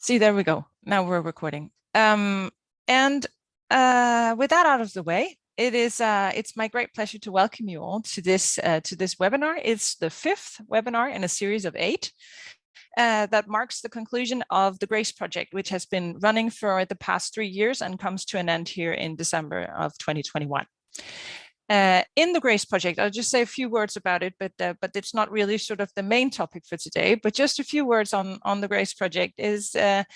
See, there we go. Now we're recording. With that out of the way, it's my great pleasure to welcome you all to this webinar. It's the 5th webinar in a series of 8 that marks the conclusion of the GRACE project, which has been running for the past 3 years and comes to an end here in December of 2021. In the GRACE project, I'll just say a few words about it, but it's not really sort of the main topic for today. But just a few words on the GRACE project is a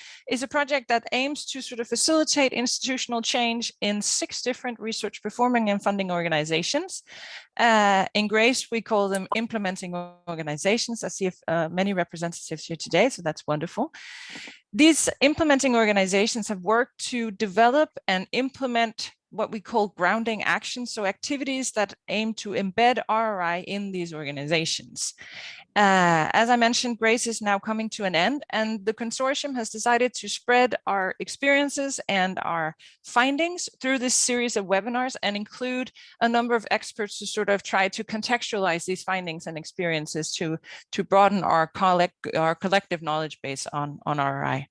project that aims to sort of facilitate institutional change in 6 different research performing and funding organizations. In GRACE, we call them implementing organizations. I see many representatives here today, so that's wonderful. These implementing organizations have worked to develop and implement what we call grounding actions, so activities that aim to embed RRI in these organizations. As I mentioned, GRACE is now coming to an end, and the consortium has decided to spread our experiences and our findings through this series of webinars and include a number of experts to sort of try to contextualize these findings and experiences to broaden our collective knowledge base on RRI.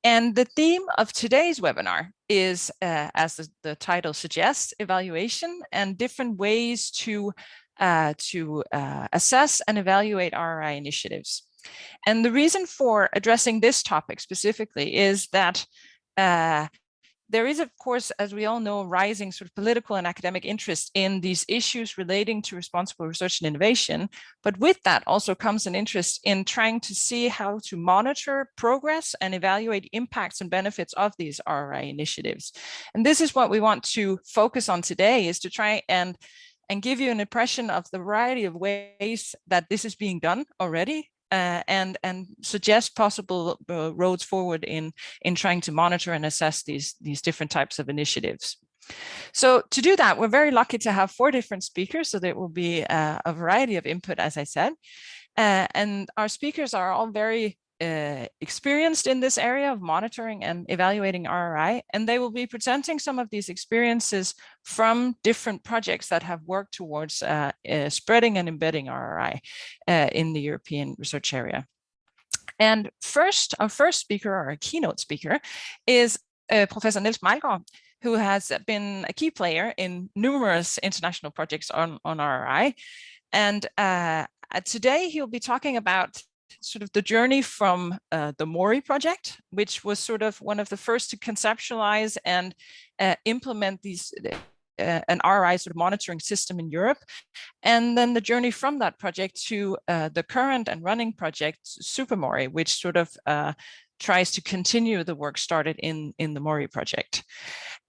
And the theme of today's webinar is, as the title suggests, evaluation and different ways to assess and evaluate RRI initiatives. And the reason for addressing this topic specifically is that there is, of course, as we all know, rising sort of political and academic interest in these issues relating to responsible research and innovation. But with that also comes an interest in trying to see how to monitor progress and evaluate impacts and benefits of these RRI initiatives. And this is what we want to focus on today, is to try and give you an impression of the variety of ways that this is being done already. And suggest possible roads forward in trying to monitor and assess these different types of initiatives. So to do that, we're very lucky to have 4 different speakers, so there will be a variety of input, as I said. And our speakers are all very experienced in this area of monitoring and evaluating RRI, and they will be presenting some of these experiences from different projects that have worked towards spreading and embedding RRI in the European research area. And our first speaker, or a keynote speaker, is Professor Niels Mejlgaard, who has been a key player in numerous international projects on RRI. And today he'll be talking about sort of the journey from the MoRRI project, which was sort of one of the first to conceptualize and implement these an RRI sort of monitoring system in Europe, and then the journey from that project to the current and running project SuperMari, which sort of tries to continue the work started in the MoRRI project.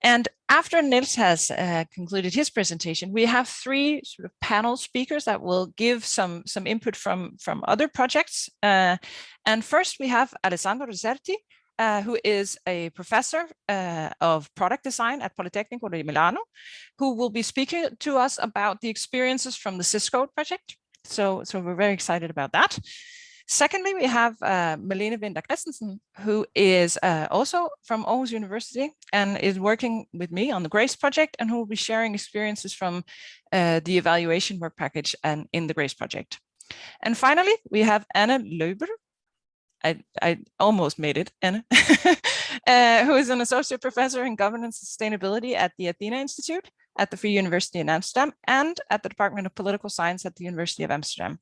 And after Niels has concluded his presentation, we have 3 sort of panel speakers that will give some input from other projects. And first we have Alessandro Deserti, who is a professor of product design at Politecnico di Milano, who will be speaking to us about the experiences from the Syscode project. So we're very excited about that. Secondly, we have Malene Vinther Christensen, who is also from Aarhus University and is working with me on the GRACE project, and who will be sharing experiences from the evaluation work package and in the GRACE project. And finally, we have Anne Loeber. I almost made it, Anne, who is an associate professor in governance and sustainability at the Athena Institute at the Free University in Amsterdam and at the Department of Political Science at the University of Amsterdam.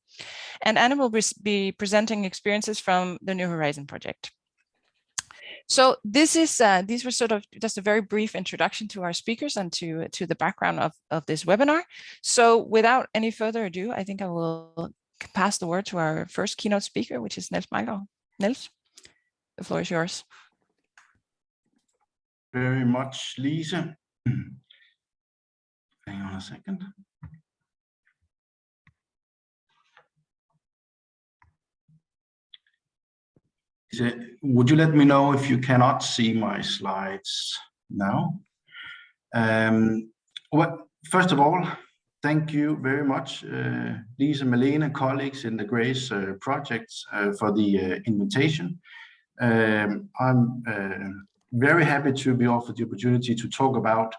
And Anne will be presenting experiences from the New Horizon project. So this is these were sort of just a very brief introduction to our speakers and to the background of this webinar. So without any further ado, I think I will pass the word to our first keynote speaker, which is Niels Mejlgaard. Niels, the floor is yours. Very much, Lisa. Hang on a second. Would you let me know if you cannot see my slides now? Well, first of all, thank you very much, Lisa, Malene, colleagues in the GRACE projects for the invitation. I'm very happy to be offered the opportunity to talk about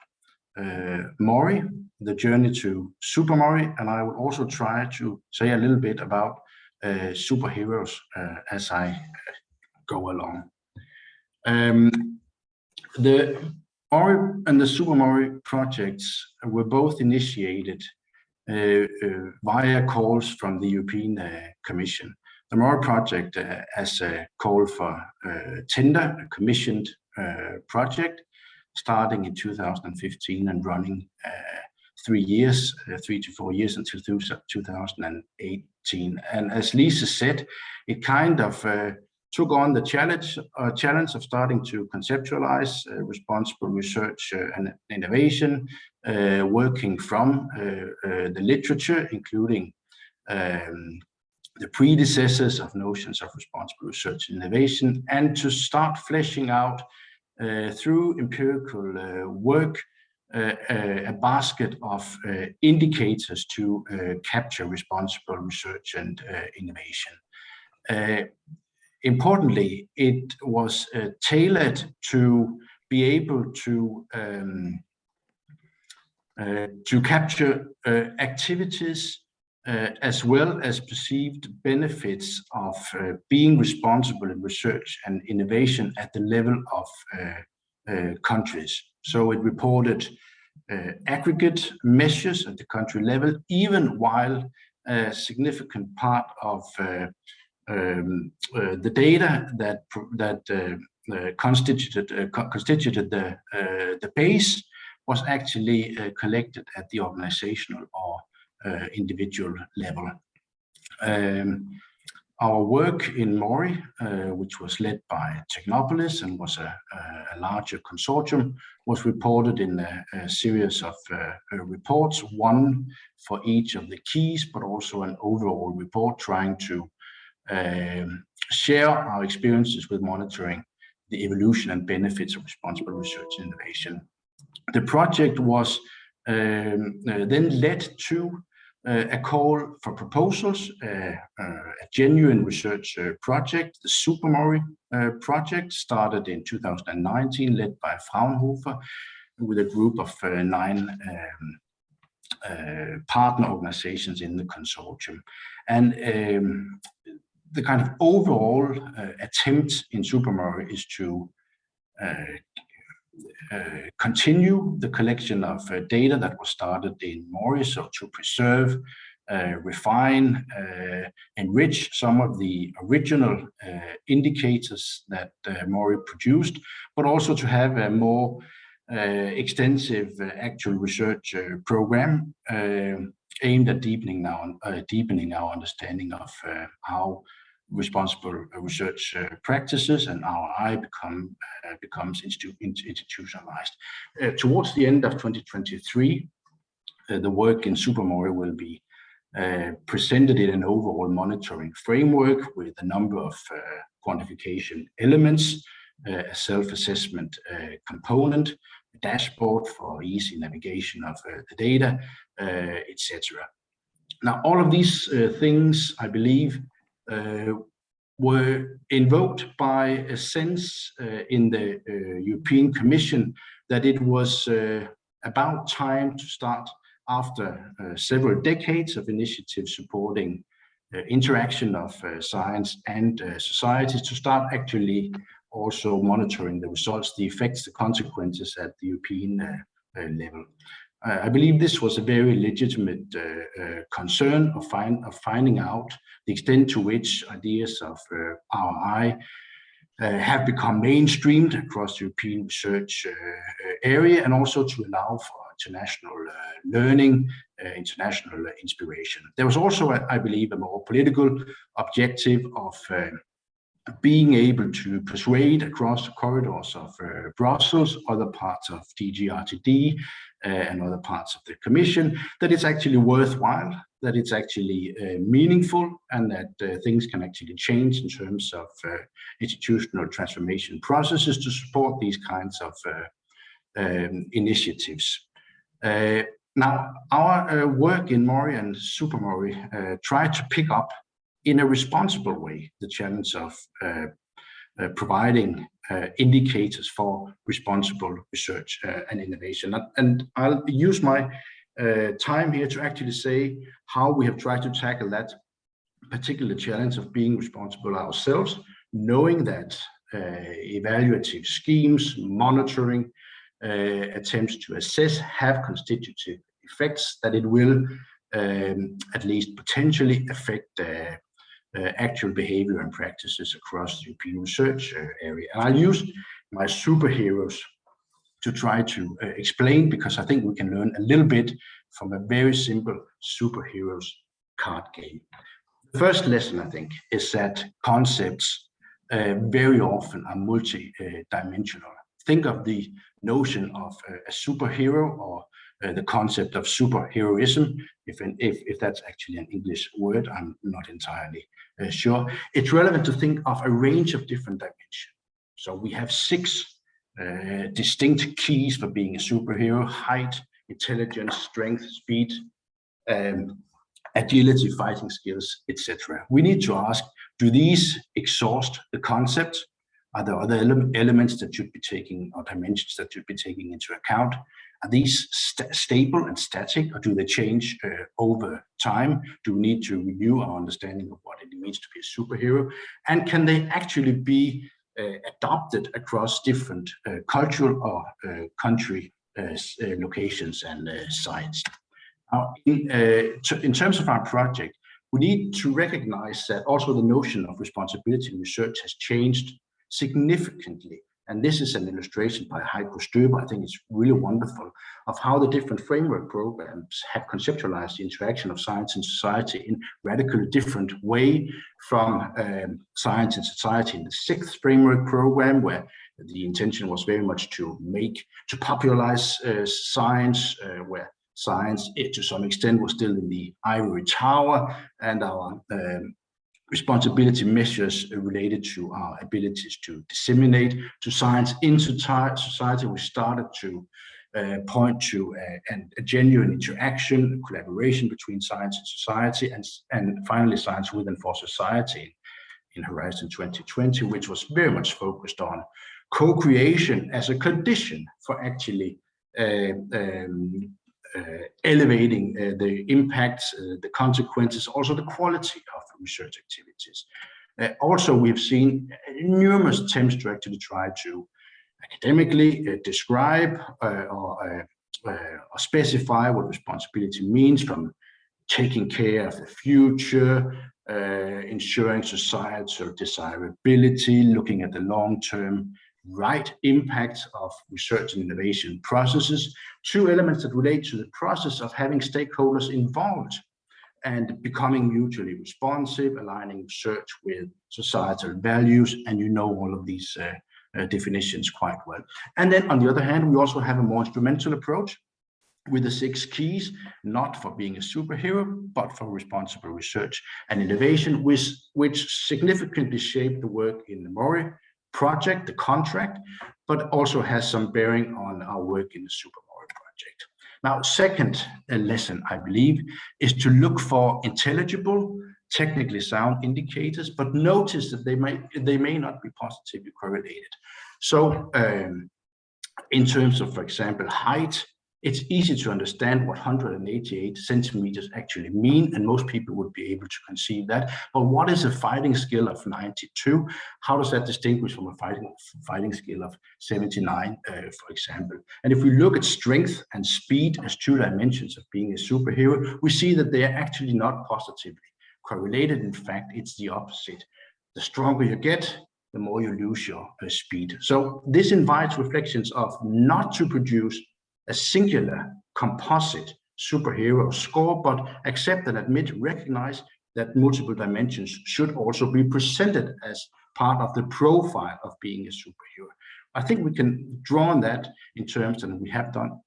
MoRRI, the journey to SuperMari, and I will also try to say a little bit about superheroes as I go along. The MoRRI and the SuperMari projects were both initiated via calls from the European Commission. The MoRRI project as a call for tender, a commissioned project, starting in 2015 and running 3 to 4 years until 2018. And as Lisa said, it kind of took on the challenge of starting to conceptualize responsible research and innovation, working from the literature, including the predecessors of notions of responsible research and innovation, and to start fleshing out through empirical work a basket of indicators to capture responsible research and innovation. Importantly, it was tailored to be able to capture activities as well as perceived benefits of being responsible in research and innovation at the level of countries. So it reported aggregate measures at the country level, even while a significant part of the data that constituted the base was actually collected at the organizational or individual level. Our work in MoRRI, which was led by Technopolis and was a larger consortium, was reported in a series of reports, one for each of the keys, but also an overall report trying to share our experiences with monitoring the evolution and benefits of responsible research and innovation. The project was then led to a call for proposals, a genuine research project. The SuperMari project started in 2019, led by Fraunhofer, with a group of 9 partner organizations in the consortium. And the kind of overall attempt in SuperMari is to continue the collection of data that was started in MoRRI, so to preserve, refine, enrich some of the original indicators that MoRRI produced, but also to have a more extensive actual research program aimed at deepening our understanding of how responsible research practices and RRI becomes institutionalized. Towards the end of 2023, the work in SuperMari will be presented in an overall monitoring framework with a number of quantification elements, a self-assessment component, a dashboard for easy navigation of the data, etc. Now, all of these things, I believe, were invoked by a sense in the European Commission that it was about time to start, after several decades of initiatives supporting interaction of science and societies, to start actually also monitoring the results, the effects, the consequences at the European level. I believe this was a very legitimate concern of finding out the extent to which ideas of RRI have become mainstreamed across the European research area, and also to allow for international learning, international inspiration. There was also, I believe, a more political objective of being able to persuade across the corridors of Brussels, other parts of DG RTD, and other parts of the Commission, that it's actually worthwhile, that it's actually meaningful, and that things can actually change in terms of institutional transformation processes to support these kinds of initiatives. Now, our work in MoRRI and SuperMari tried to pick up in a responsible way the challenge of providing indicators for responsible research and innovation. And I'll use my time here to actually say how we have tried to tackle that particular challenge of being responsible ourselves, knowing that evaluative schemes, monitoring, attempts to assess have constitutive effects that it will at least potentially affect actual behavior and practices across the European research area. And I'll use my superheroes to try to explain, because I think we can learn a little bit from a very simple superheroes card game. The first lesson, I think, is that concepts very often are multi-dimensional. Think of the notion of a superhero, or the concept of superheroism, if that's actually an English word, I'm not entirely sure. It's relevant to think of a range of different dimensions. So we have 6 distinct keys for being a superhero: height, intelligence, strength, speed, agility, fighting skills, etc. We need to ask, do these exhaust the concept? Are there other elements that should be taking, or dimensions that should be taking into account? Are these stable and static, or do they change over time? Do we need to renew our understanding of what it means to be a superhero? And can they actually be adopted across different cultural or country locations and sites? Now, in terms of our project, we need to recognize that also the notion of responsibility in research has changed significantly. And this is an illustration by Heiko Stöber. I think it's really wonderful of how the different framework programs have conceptualized the interaction of science and society in radically different way, from science and society in the 6th framework program, where the intention was very much to popularize science, where science, to some extent, was still in the ivory tower, and our responsibility measures related to our abilities to disseminate to science into society. We started to point to a genuine interaction, collaboration between science and society, and finally science with and for society in Horizon 2020, which was very much focused on co-creation as a condition for actually elevating the impacts, the consequences, also the quality of research activities. Also, we've seen numerous attempts to actually try to academically describe or specify what responsibility means, from taking care of the future, ensuring societal desirability, looking at the long-term right impacts of research and innovation processes, 2 elements that relate to the process of having stakeholders involved and becoming mutually responsive, aligning research with societal values, and you know all of these definitions quite well. And then on the other hand, we also have a more instrumental approach with the 6 keys, not for being a superhero, but for responsible research and innovation, which significantly shaped the work in the MoRRI project, the contract, but also has some bearing on our work in the SuperMari project. Now, second lesson, I believe, is to look for intelligible, technically sound indicators, but notice that they may not be positively correlated. So in terms of, for example, height, it's easy to understand what 188 centimeters actually mean, and most people would be able to conceive that. But what is a fighting skill of 92? How does that distinguish from a fighting skill of 79, for example? And if we look at strength and speed as 2 dimensions of being a superhero, we see that they are actually not positively correlated. In fact, it's the opposite. The stronger you get, the more you lose your speed. So this invites reflections of not to produce a singular composite superhero score, but accept and admit, recognize that multiple dimensions should also be presented as part of the profile of being a superhero. I think we can draw on that in terms, and we have done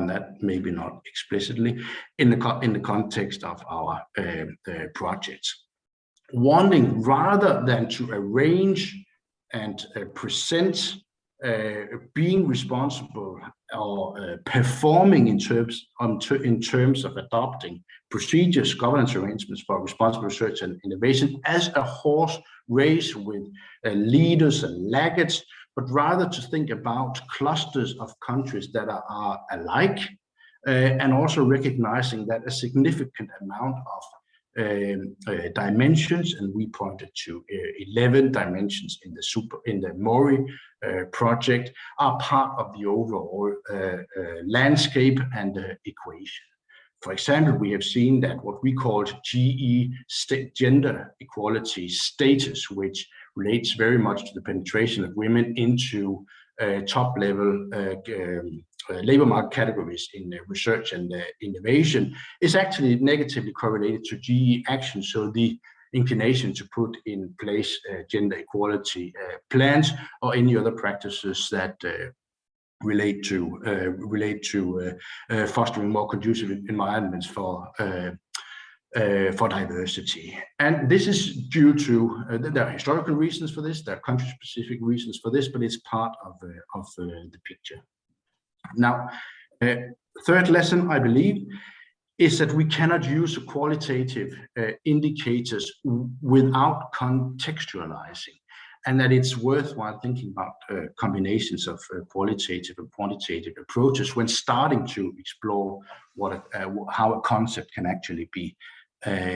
that, maybe not explicitly, in the context of our projects. Wanting rather than to arrange and present being responsible or performing in terms of adopting procedures, governance arrangements for responsible research and innovation as a horse race with leaders and laggards, but rather to think about clusters of countries that are alike, and also recognizing that a significant amount of dimensions, and we pointed to 11 dimensions in the MoRRI project, are part of the overall landscape and equation. For example, we have seen that what we called GE, gender equality status, which relates very much to the penetration of women into top-level labor market categories in research and innovation, is actually negatively correlated to GE action. So the inclination to put in place gender equality plans or any other practices that relate to fostering more conducive environments for diversity. And this is due to, there are historical reasons for this, there are country-specific reasons for this, but it's part of the picture. Now, third lesson, I believe, is that we cannot use qualitative indicators without contextualizing, and that it's worthwhile thinking about combinations of qualitative and quantitative approaches when starting to explore how a concept can actually be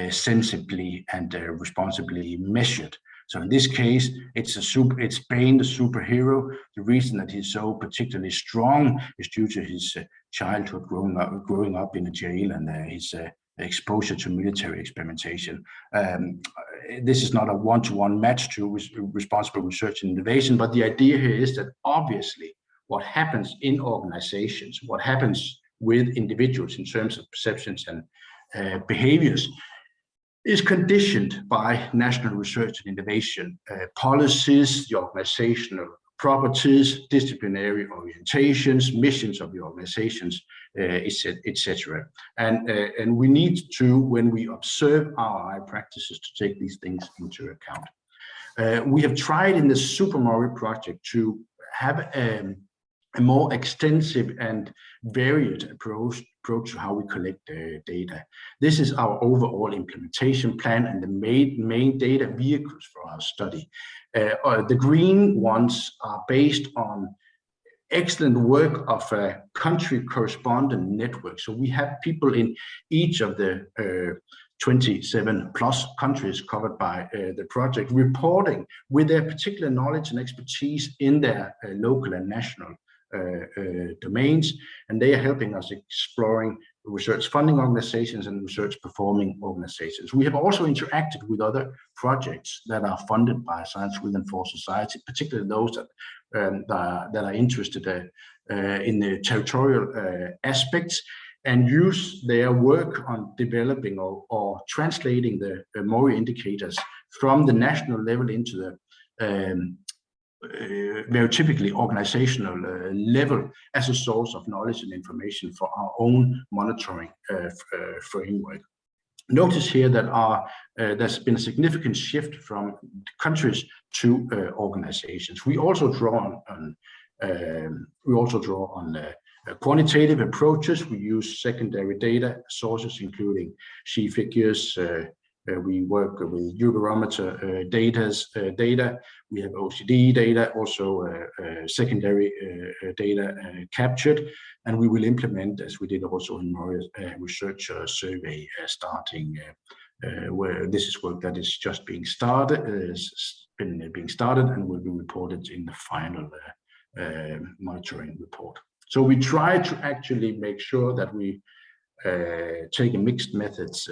sensibly and responsibly measured. So in this case, it's Bane, the superhero. The reason that he's so particularly strong is due to his childhood growing up in a jail and his exposure to military experimentation. This is not a one-to-one match to responsible research and innovation, but the idea here is that obviously what happens in organizations, what happens with individuals in terms of perceptions and behaviors is conditioned by national research and innovation policies, the organizational properties, disciplinary orientations, missions of the organizations, etc. And we need to, when we observe RRI practices, to take these things into account. We have tried in the SuperMari project to have a more extensive and varied approach to how we collect data. This is our overall implementation plan and the main data vehicles for our study. The green ones are based on excellent work of a country correspondent network. So we have people in each of the 27 plus countries covered by the project reporting with their particular knowledge and expertise in their local and national domains, and they are helping us exploring research funding organizations and research performing organizations. We have also interacted with other projects that are funded by Science Within for Society, particularly those that are interested in the territorial aspects, and use their work on developing or translating the MoRRI indicators from the national level into the very typically organizational level as a source of knowledge and information for our own monitoring framework. Notice here that there's been a significant shift from countries to organizations. We also draw on quantitative approaches. We use secondary data sources, including she figures. We work with Eurobarometer data. We have OECD data, also secondary data captured, and we will implement, as we did also in MoRRI, research survey starting where this is work that is just being started, and will be reported in the final monitoring report. So we try to actually make sure that we take a mixed methods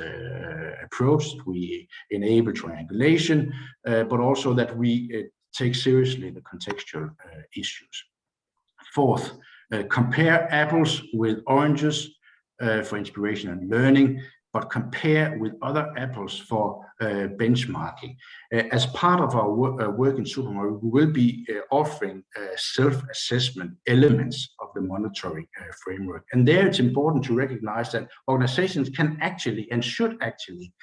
approach. We enable triangulation, but also that we take seriously the contextual issues. Fourth, compare apples with oranges for inspiration and learning, but compare with other apples for benchmarking. As part of our work in SuperMari, we will be offering self-assessment elements of the monitoring framework. And there it's important to recognize that organizations can actually and should actually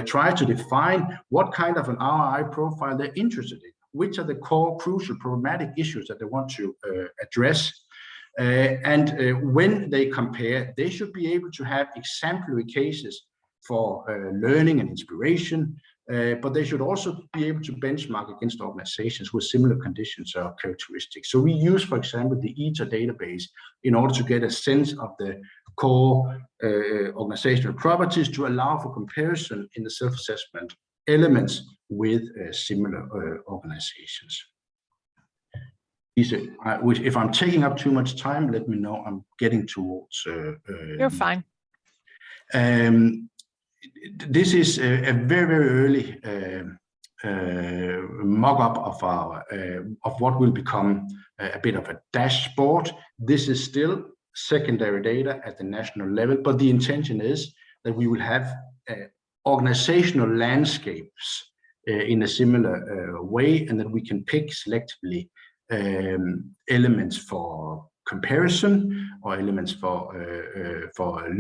try to define what kind of an RRI profile they're interested in, which are the core, crucial, problematic issues that they want to address. When they compare, they should be able to have exemplary cases for learning and inspiration, but they should also be able to benchmark against organizations with similar conditions or characteristics. So we use, for example, the ETA database in order to get a sense of the core organizational properties to allow for comparison in the self-assessment elements with similar organizations. If I'm taking up too much time, let me know. I'm getting towards. You're fine. This is a very, very early mock-up of our of what will become a bit of a dashboard. This is still secondary data at the national level, but the intention is that we will have organizational landscapes in a similar way, and that we can pick selectively elements for comparison or elements for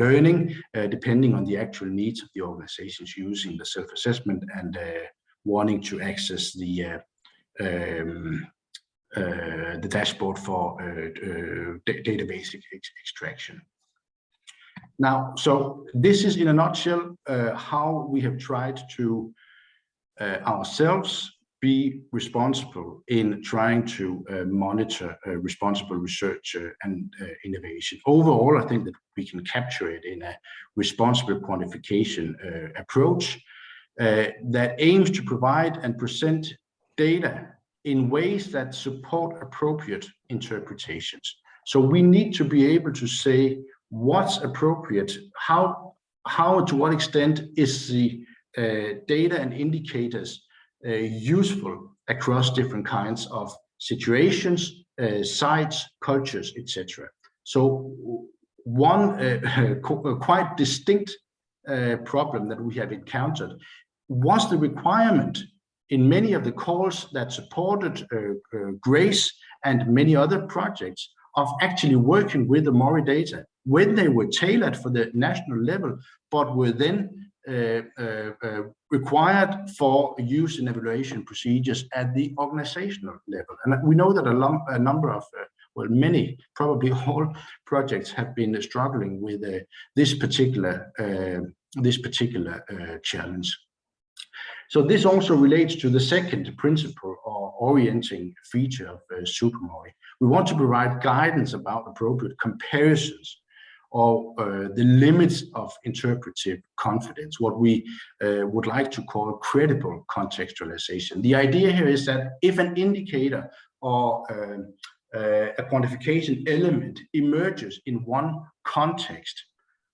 learning, depending on the actual needs of the organizations using the self-assessment and wanting to access the dashboard for database extraction. Now, so this is in a nutshell how we have tried to ourselves be responsible in trying to monitor responsible research and innovation. Overall, I think that we can capture it in a responsible quantification approach that aims to provide and present data in ways that support appropriate interpretations. So we need to be able to say what's appropriate, how to what extent is the data and indicators useful across different kinds of situations, sites, cultures, etc. So one quite distinct problem that we have encountered was the requirement in many of the calls that supported GRACE and many other projects of actually working with the MoRRI data when they were tailored for the national level, but were then required for use in evaluation procedures at the organizational level. And we know that a number of, well, many, probably all projects have been struggling with this particular challenge. So this also relates to the second principle or orienting feature of SuperMari. We want to provide guidance about appropriate comparisons or the limits of interpretive confidence, what we would like to call credible contextualization. The idea here is that if an indicator or a quantification element emerges in one context,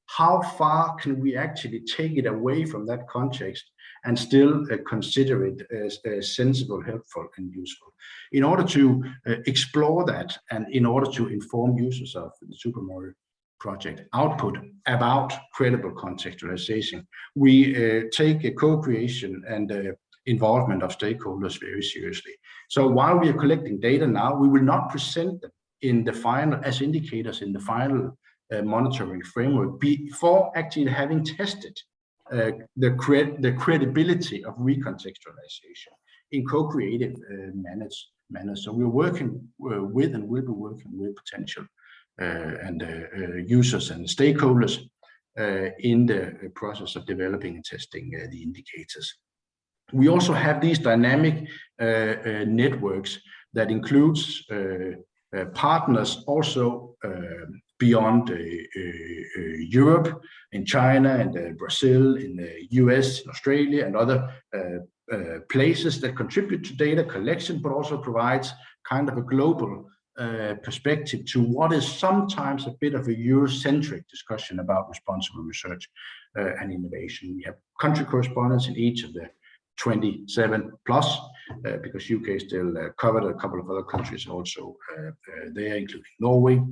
how far can we actually take it away from that context and still consider it as sensible, helpful, and useful? In order to explore that, and in order to inform users of the SuperMari project output about credible contextualization, we take a co-creation and involvement of stakeholders very seriously. So while we are collecting data now, we will not present them in the final as indicators in the final monitoring framework before actually having tested the credibility of recontextualization in co-creative manners. So we're working with and will be working with potential users and stakeholders in the process of developing and testing the indicators. We also have these dynamic networks that includes partners also beyond Europe, in China and Brazil, in the US, in Australia, and other places that contribute to data collection, but also provides kind of a global perspective to what is sometimes a bit of a Eurocentric discussion about responsible research and innovation. We have country correspondents in each of the 27 plus, because UK still covered, a couple of other countries also there, including Norway.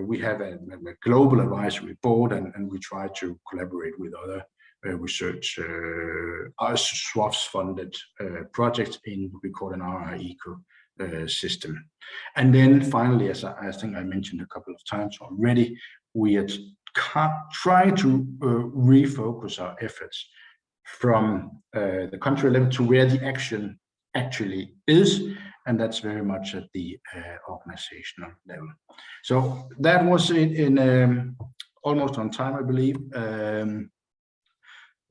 We have a global advisory board, and we try to collaborate with other research SWOFS-funded projects in what we call an RRI ecosystem. And then finally, as I think I mentioned a couple of times already, we are trying to refocus our efforts from the country level to where the action actually is, and that's very much at the organizational level. So that was it in almost on time, I believe.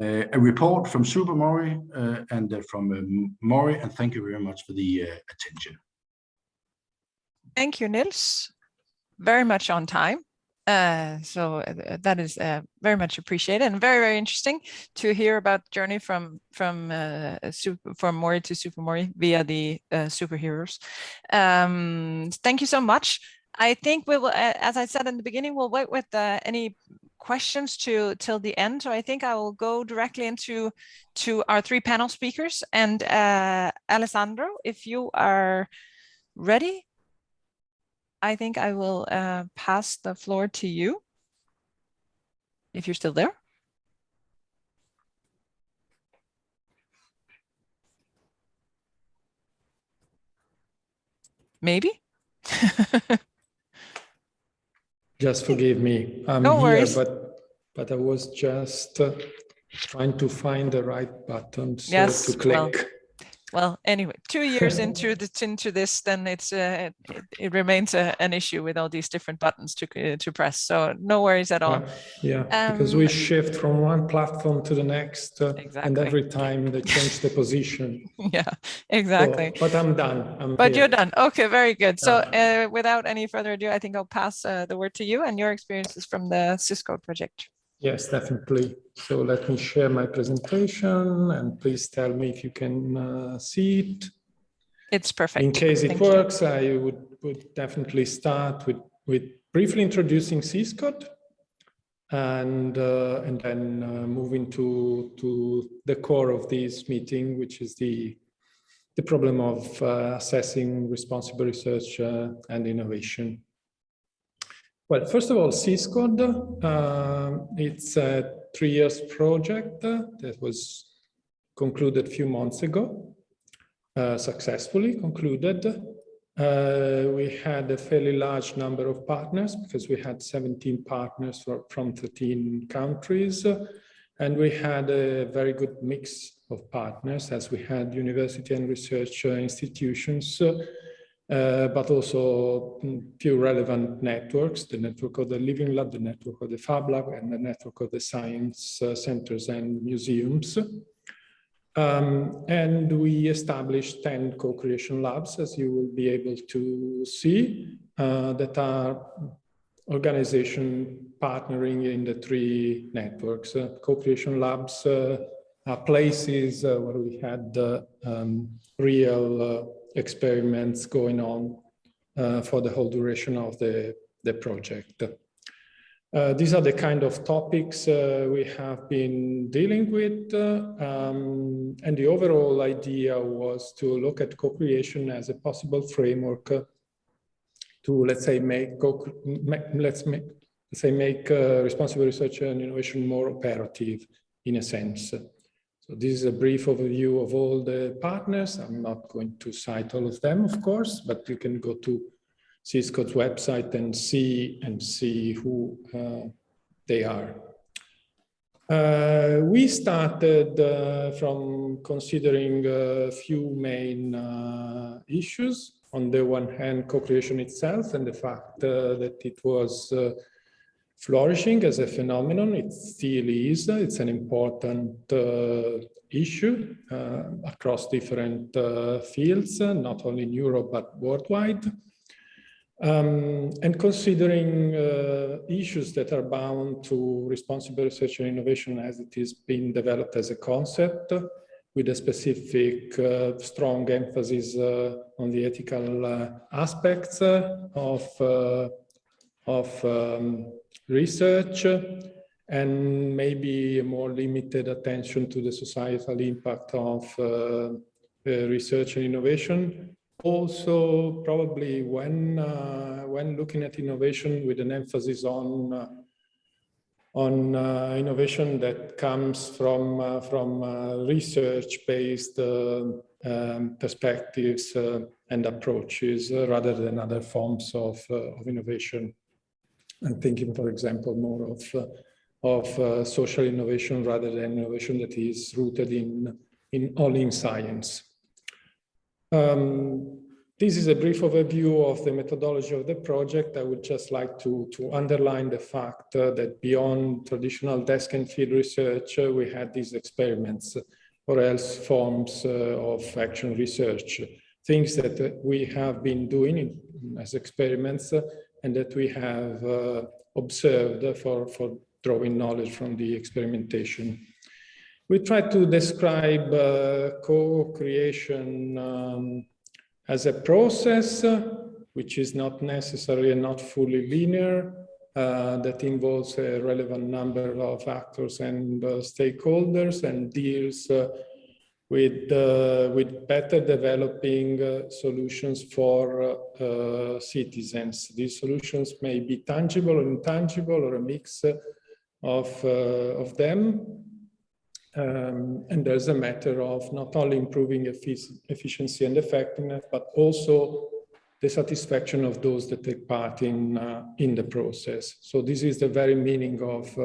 A report from SuperMari and from MoRRI, and thank you very much for the attention. Thank you, Niels. very much on time. So that is very much appreciated, and very, very interesting to hear about the journey from MoRRI to SuperMari via the superheroes. Thank you so much. I think we will, as I said in the beginning, we'll wait with any questions till the end. So I think I will go directly into our three panel speakers. And Alessandro, if you are ready, I think I will pass the floor to you, if you're still there. Maybe. Just forgive me. I'm No here, worries. but I was just trying to find the right buttons Yes, to click. Well, anyway, 2 years into this, then it remains an issue with all these different buttons to press. So no worries at all. Yeah, because we shift from one platform to the next, exactly. And every time they change the position. Yeah, exactly. So, but I'm done. But you're done. Okay, very good. So without any further ado, I think I'll pass the word to you and your experiences from the Syscode project. Yes, definitely. So let me share my presentation, and please tell me if you can see it. It's perfect. In case it works, I would definitely start with briefly introducing Syscode, and then move into the core of this meeting, which is the problem of assessing responsible research and innovation. Well, first of all, Syscode, it's a 3 years project that was concluded a few months ago, successfully concluded. We had a fairly large number of partners because we had 17 partners from 13 countries. And we had a very good mix of partners, as we had university and research institutions, but also few relevant networks, the network of the Living Lab, the network of the Fab Lab, and the network of the science centers and museums. And we established 10 co-creation labs, as you will be able to see, that are organization partnering in the 3 networks. Co-creation labs are places where we had real experiments going on for the whole duration of the project. These are the kind of topics we have been dealing with, and the overall idea was to look at co-creation as a possible framework to, let's say, make responsible research and innovation more operative, in a sense. So this is a brief overview of all the partners. I'm not going to cite all of them, of course, but you can go to Syscode's website and see who they are. We started from considering a few main issues. On the one hand, co-creation itself and the fact that it was flourishing as a phenomenon. It still is. It's an important issue across different fields, not only in Europe, but worldwide. And considering issues that are bound to responsible research and innovation as it is being developed as a concept, with a specific strong emphasis on the ethical aspects of research, and maybe a more limited attention to the societal impact of research and innovation. Also, probably when looking at innovation with an emphasis on innovation that comes from research-based perspectives and approaches, rather than other forms of innovation. I'm thinking, for example, more of social innovation rather than innovation that is rooted only in science. This is a brief overview of the methodology of the project. I would just like to underline the fact that beyond traditional desk and field research, we had these experiments, or else forms of action research, things that we have been doing as experiments and that we have observed for drawing knowledge from the experimentation. We try to describe co-creation as a process, which is not necessarily and not fully linear, that involves a relevant number of actors and stakeholders, and deals with better developing solutions for citizens. These solutions may be tangible or intangible, or a mix of them. And there's a matter of not only improving efficiency and effectiveness, but also the satisfaction of those that take part in the process. So this is the very meaning of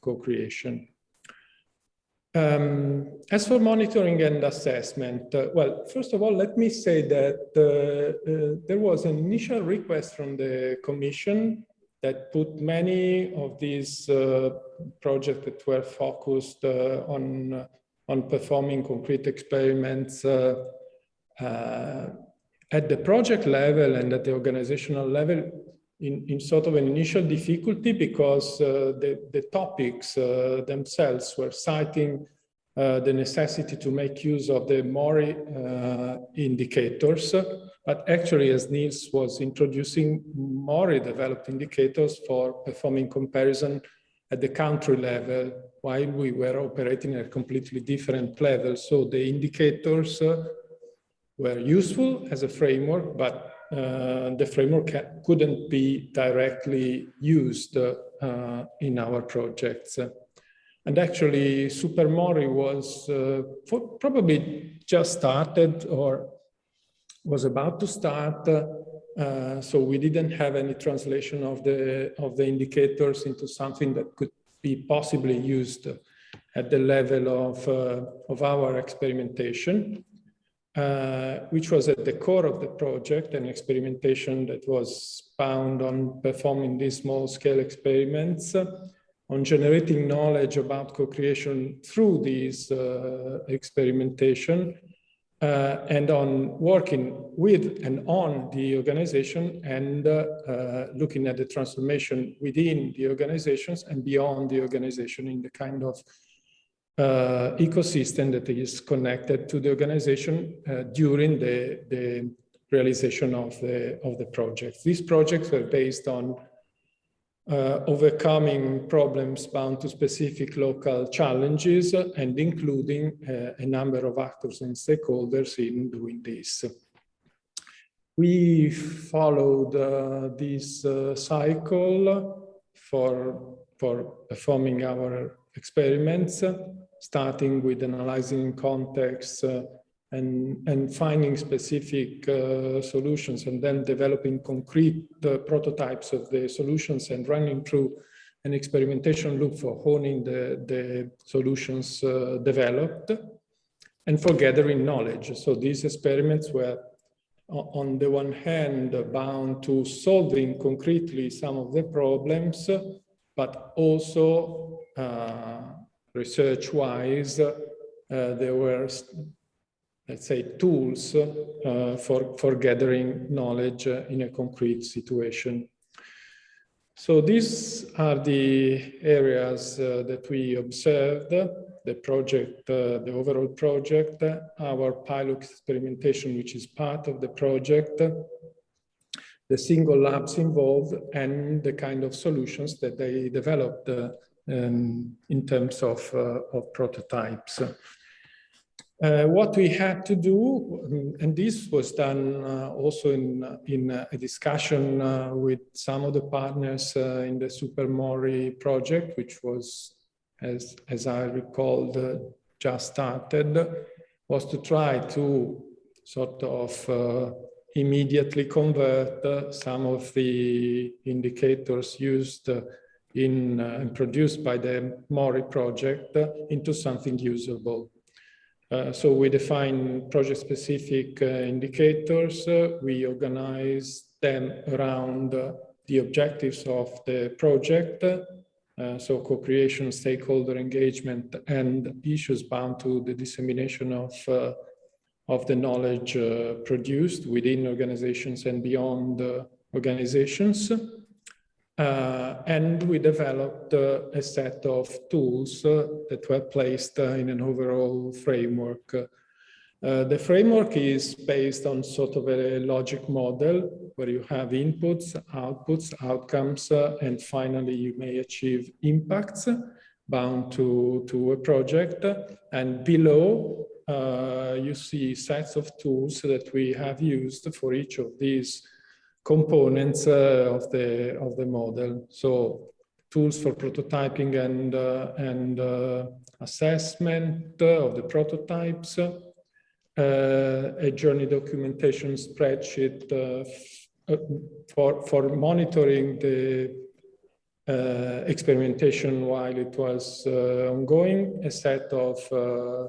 co-creation. As for monitoring and assessment, well, first of all, let me say that there was an initial request from the Commission that put many of these projects that were focused on performing concrete experiments at the project level and at the organizational level in sort of an initial difficulty, because the topics themselves were citing the necessity to make use of the MoRRI indicators. But actually, as Niels was introducing, MoRRI developed indicators for performing comparison at the country level, while we were operating at a completely different level. So the indicators were useful as a framework, but the framework couldn't be directly used in our projects. And actually, SuperMari was probably just started or was about to start, so we didn't have any translation of the indicators into something that could be possibly used at the level of our experimentation. Which was at the core of the project, an experimentation that was bound on performing these small-scale experiments, on generating knowledge about co-creation through these experimentation, and on working with and on the organization, and looking at the transformation within the organizations and beyond the organization in the kind of ecosystem that is connected to the organization during the realization of the projects. These projects were based on overcoming problems bound to specific local challenges, and including a number of actors and stakeholders in doing this. We followed this cycle for performing our experiments, starting with analyzing context and finding specific solutions, and then developing concrete prototypes of the solutions and running through an experimentation loop for honing the solutions developed, and for gathering knowledge. So these experiments were, on the one hand, bound to solving concretely some of the problems, but also research-wise, there were, let's say, tools for gathering knowledge in a concrete situation. So these are the areas that we observed: the project, the overall project, our pilot experimentation, which is part of the project, the single labs involved, and the kind of solutions that they developed in terms of prototypes. What we had to do, and this was done also in a discussion with some of the partners in the SuperMari project, which was, as I recalled, just started, was to try to sort of immediately convert some of the indicators used and produced by the MoRRI project into something usable. So we define project-specific indicators. We organize them around the objectives of the project, so co-creation, stakeholder engagement, and issues bound to the dissemination of the knowledge produced within organizations and beyond organizations. And we developed a set of tools that were placed in an overall framework. The framework is based on sort of a logic model where you have inputs, outputs, outcomes, and finally you may achieve impacts bound to a project. And below you see sets of tools that we have used for each of these components of the model. So tools for prototyping and assessment of the prototypes, a journey documentation spreadsheet for monitoring the experimentation while it was ongoing, a set of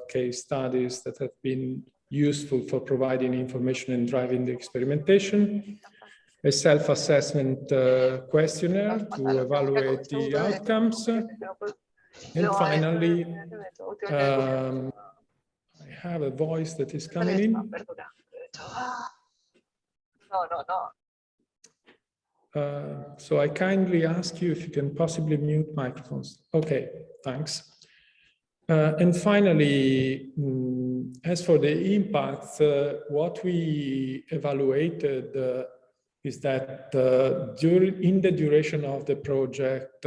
case studies that have been useful for providing information and driving the experimentation, a self-assessment questionnaire to evaluate the outcomes, and finally, I have a voice that is coming in. So I kindly ask you if you can possibly mute microphones. Okay, thanks. And finally, as for the impacts, what we evaluated is that in the duration of the project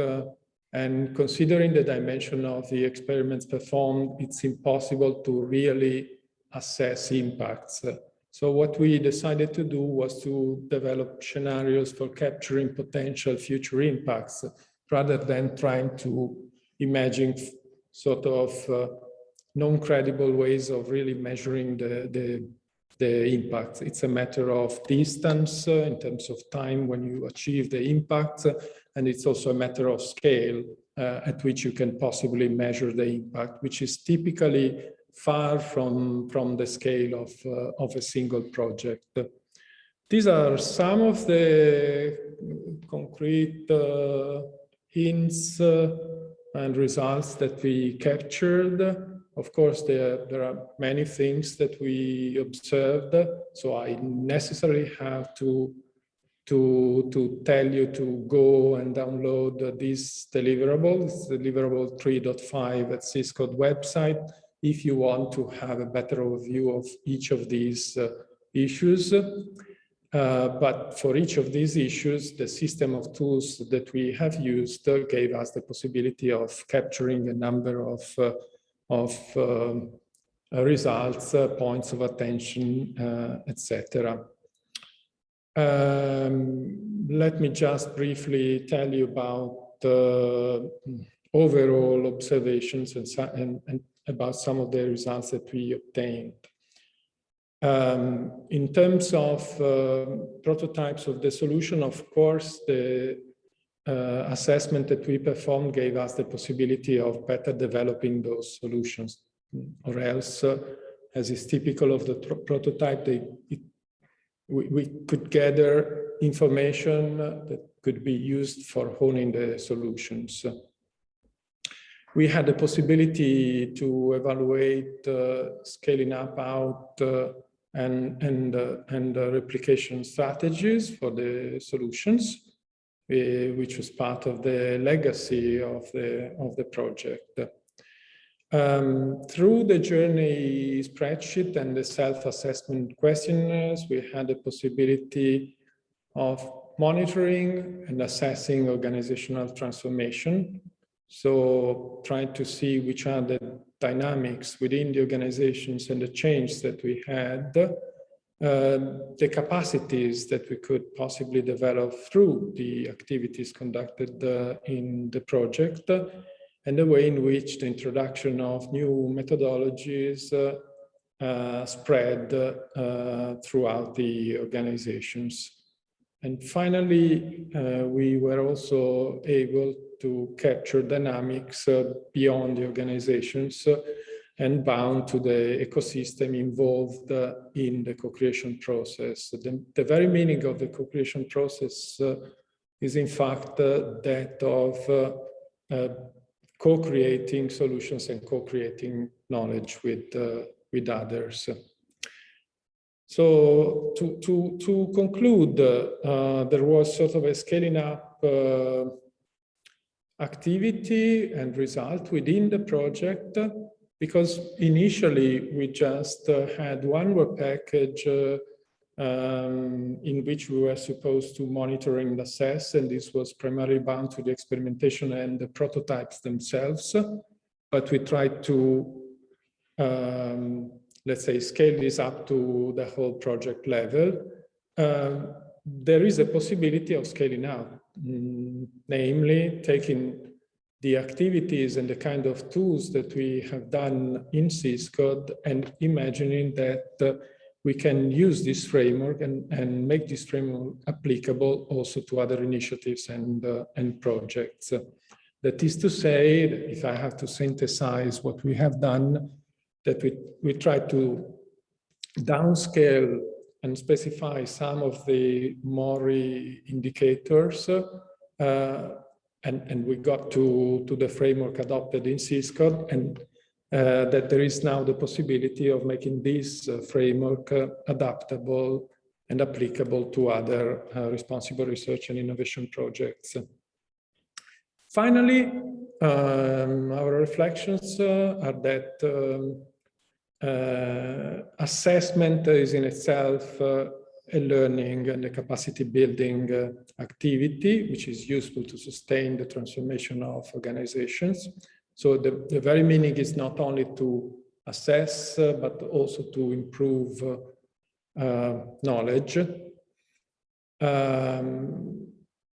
and considering the dimension of the experiments performed, it's impossible to really assess impacts. So what we decided to do was to develop scenarios for capturing potential future impacts rather than trying to imagine sort of non-credible ways of really measuring the impact. It's a matter of distance in terms of time when you achieve the impact, and it's also a matter of scale at which you can possibly measure the impact, which is typically far from the scale of a single project. These are some of the concrete hints and results that we captured. Of course, there are many things that we observed, so I necessarily have to tell you to go and download this deliverable. It's deliverable 3.5 at Syscode website if you want to have a better overview of each of these issues. But for each of these issues, the system of tools that we have used gave us the possibility of capturing a number of results, points of attention, etc. Let me just briefly tell you about the overall observations and about some of the results that we obtained. In terms of prototypes of the solution, of course, the assessment that we performed gave us the possibility of better developing those solutions, or else, as is typical of the prototype, we could gather information that could be used for honing the solutions. We had the possibility to evaluate scaling up, out, and replication strategies for the solutions, which was part of the legacy of the project. Through the journey spreadsheet and the self-assessment questionnaires, we had the possibility of monitoring and assessing organizational transformation. So trying to see which are the dynamics within the organizations and the change that we had, the capacities that we could possibly develop through the activities conducted in the project, and the way in which the introduction of new methodologies spread throughout the organizations. And finally, we were also able to capture dynamics beyond the organizations and bound to the ecosystem involved in the co-creation process. The very meaning of the co-creation process is in fact that of co-creating solutions and co-creating knowledge with others. So to conclude, there was sort of a scaling up activity and result within the project, because initially we just had one work package in which we were supposed to monitor and assess, and this was primarily bound to the experimentation and the prototypes themselves. But we tried to, let's say, scale this up to the whole project level. There is a possibility of scaling up, namely taking the activities and the kind of tools that we have done in Syscode and imagining that we can use this framework and make this framework applicable also to other initiatives and projects. That is to say, that if I have to synthesize what we have done, that we try to downscale and specify some of the MoRRI indicators, and we got to the framework adopted in Syscode, and that there is now the possibility of making this framework adaptable and applicable to other responsible research and innovation projects. Finally, our reflections are that assessment is in itself a learning and a capacity building activity, which is useful to sustain the transformation of organizations. So the very meaning is not only to assess, but also to improve knowledge.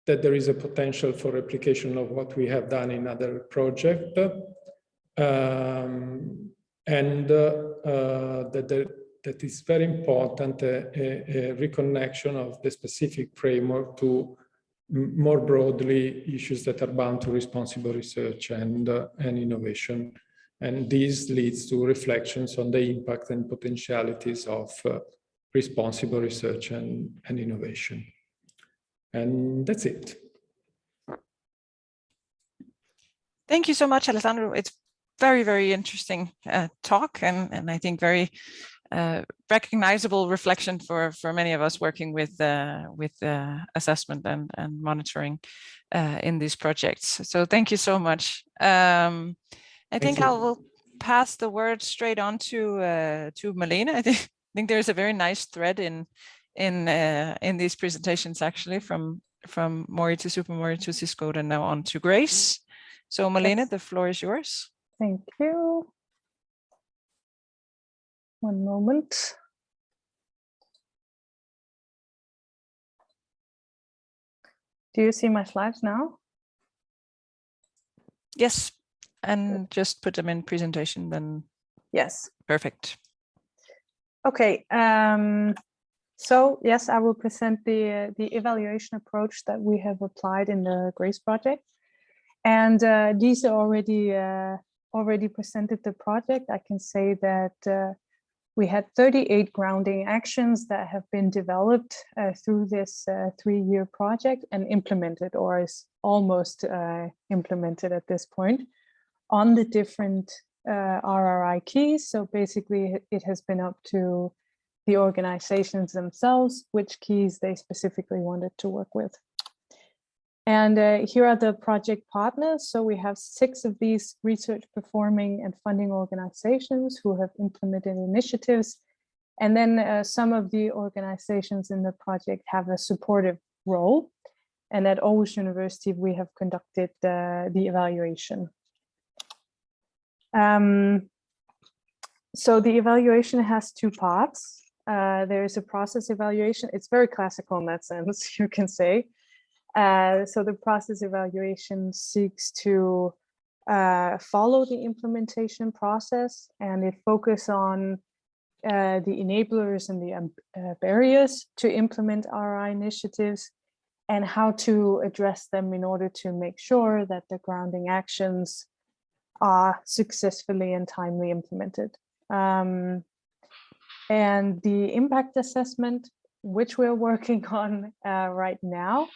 That there is a potential for replication of what we have done in other projects, and that is very important, a reconnection of the specific framework to more broadly issues that are bound to responsible research and innovation. And this leads to reflections on the impact and potentialities of responsible research and innovation. And that's it. Thank you so much, Alessandro. It's very, very interesting talk, and I think very recognizable reflection for many of us working with assessment and monitoring in these projects. So thank you so much. I think I will pass the word straight on to Malene. I think there's a very nice thread in these presentations, actually, from MoRRI to SuperMari to Syscode and now on to Grace. So Malene, yes. The floor is yours. Thank you. One moment. Do you see my slides now? Yes, and just put them in presentation then. Yes. Perfect. Okay. So yes, I will present the evaluation approach that we have applied in the GRACE project. And these are already presented the project. I can say that we had 38 grounding actions that have been developed through this 3-year project and implemented, or is almost implemented at this point, on the different RRI keys. So basically it has been up to the organizations themselves which keys they specifically wanted to work with. And here are the project partners. So we have 6 of these research performing and funding organizations who have implemented initiatives. And then some of the organizations in the project have a supportive role. And at Aarhus University, we have conducted the evaluation. So the evaluation has 2 parts. There is a process evaluation. It's very classical in that sense, you can say. So the process evaluation seeks to follow the implementation process, and it focuses on the enablers and the barriers to implement RRI initiatives and how to address them in order to make sure that the grounding actions are successfully and timely implemented. And the impact assessment, which we're working on right now,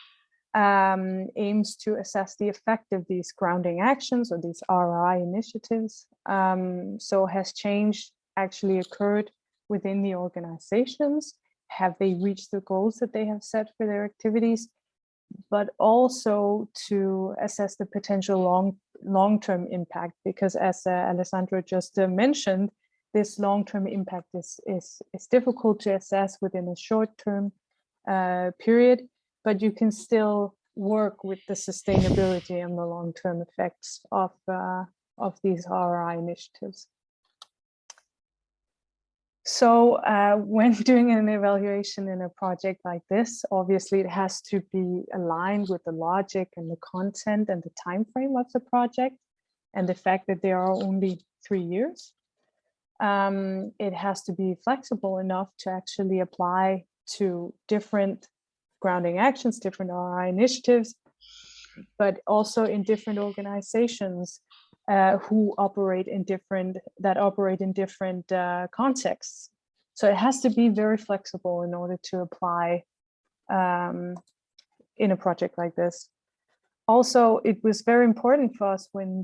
aims to assess the effect of these grounding actions or these RRI initiatives. So has change actually occurred within the organizations? Have they reached the goals that they have set for their activities? but also to assess the potential long-term impact, because as Alessandro just mentioned, this long-term impact is difficult to assess within a short-term period, but you can still work with the sustainability and the long-term effects of these RRI initiatives. So when doing an evaluation in a project like this, obviously it has to be aligned with the logic and the content and the time frame of the project, and the fact that there are only 3 years. It has to be flexible enough to actually apply to different grounding actions, different RRI initiatives, but also in different organizations who operate in different contexts. So it has to be very flexible in order to apply in a project like this. Also, it was very important for us when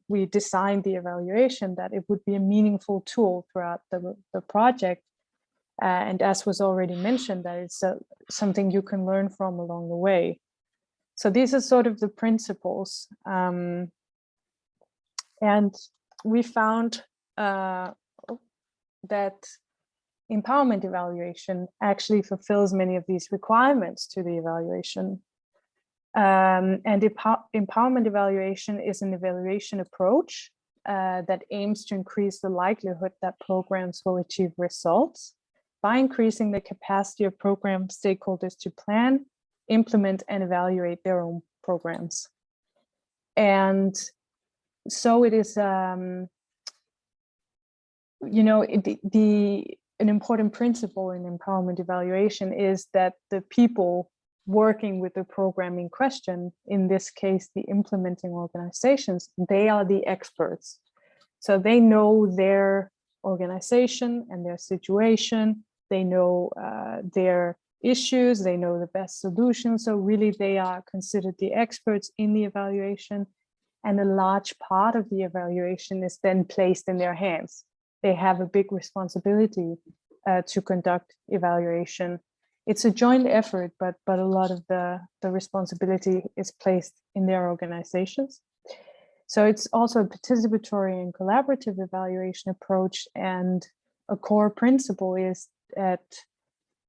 we designed the evaluation that it would be a meaningful tool throughout the project. And as was already mentioned, that it's something you can learn from along the way. So these are sort of the principles. And we found that empowerment evaluation actually fulfills many of these requirements to the evaluation. And empowerment evaluation is an evaluation approach that aims to increase the likelihood that programs will achieve results by increasing the capacity of program stakeholders to plan, implement, and evaluate their own programs. And so it is, an important principle in empowerment evaluation is that the people working with the program in question, in this case, the implementing organizations, they are the experts. So they know their organization and their situation, they know their issues, they know the best solutions. So really they are considered the experts in the evaluation, and a large part of the evaluation is then placed in their hands. They have a big responsibility to conduct evaluation. It's a joint effort, but a lot of the responsibility is placed in their organizations. So it's also a participatory and collaborative evaluation approach. And a core principle is that,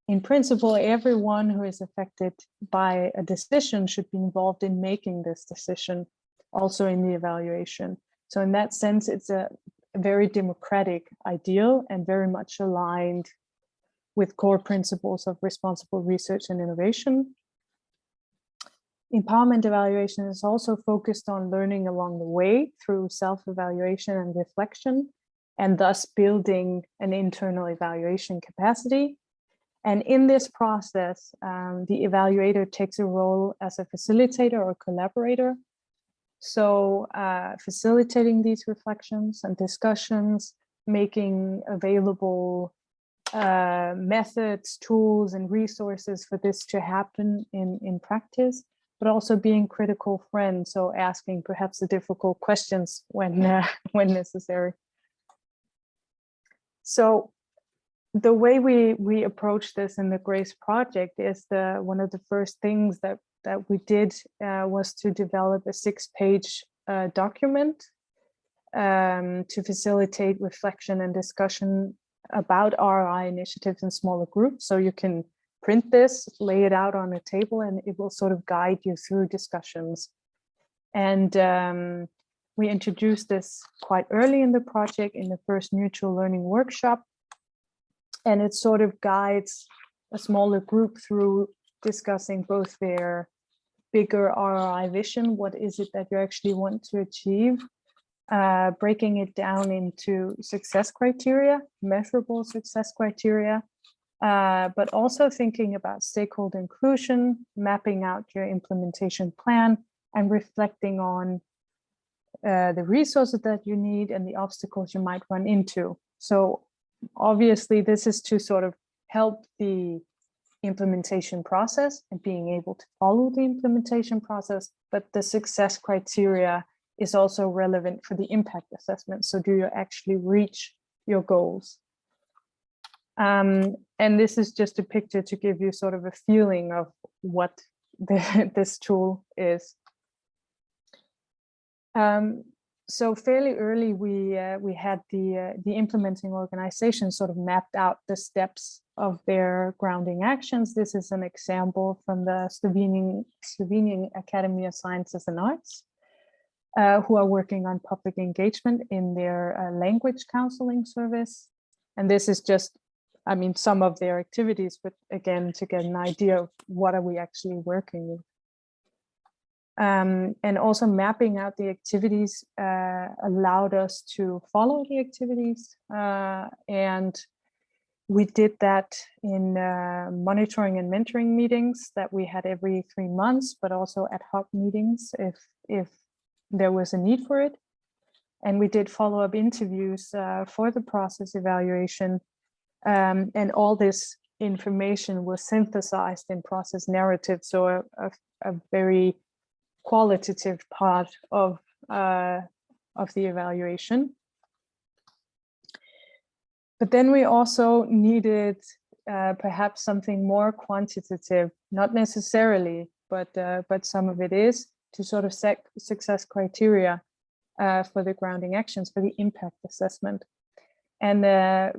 in principle, everyone who is affected by a decision should be involved in making this decision, also in the evaluation. So in that sense, it's a very democratic ideal and very much aligned with core principles of responsible research and innovation. Empowerment evaluation is also focused on learning along the way through self-evaluation and reflection, and thus building an internal evaluation capacity. And in this process, the evaluator takes a role as a facilitator or collaborator. So facilitating these reflections and discussions, making available methods, tools, and resources for this to happen in practice, but also being critical friends, so asking perhaps the difficult questions when necessary. So the way we approach this in the GRACE project is one of the first things that we did was to develop a 6-page document to facilitate reflection and discussion about RRI initiatives in smaller groups. So you can print this, lay it out on a table, and it will sort of guide you through discussions. And we introduced this quite early in the project in the first mutual learning workshop. And it sort of guides a smaller group through discussing both their bigger RRI vision, what is it that you actually want to achieve, breaking it down into success criteria, measurable success criteria, but also thinking about stakeholder inclusion, mapping out your implementation plan, and reflecting on the resources that you need and the obstacles you might run into. So obviously this is to sort of help the implementation process and being able to follow the implementation process, but the success criteria is also relevant for the impact assessment. So do you actually reach your goals? And this is just a picture to give you sort of a feeling of what this tool is. So fairly early, we had the implementing organization sort of mapped out the steps of their grounding actions. This is an example from the Slovenian Academy of Sciences and Arts, who are working on public engagement in their language counseling service. And this is just, I mean, some of their activities, but again, to get an idea of what are we actually working with. And also mapping out the activities allowed us to follow the activities. And we did that in monitoring and mentoring meetings that we had every 3 months, but also ad hoc meetings if there was a need for it. And we did follow-up interviews for the process evaluation. And all this information was synthesized in process narrative. So a very qualitative part of the evaluation. But then we also needed perhaps something more quantitative, not necessarily, but some of it is to sort of set success criteria for the grounding actions, for the impact assessment. And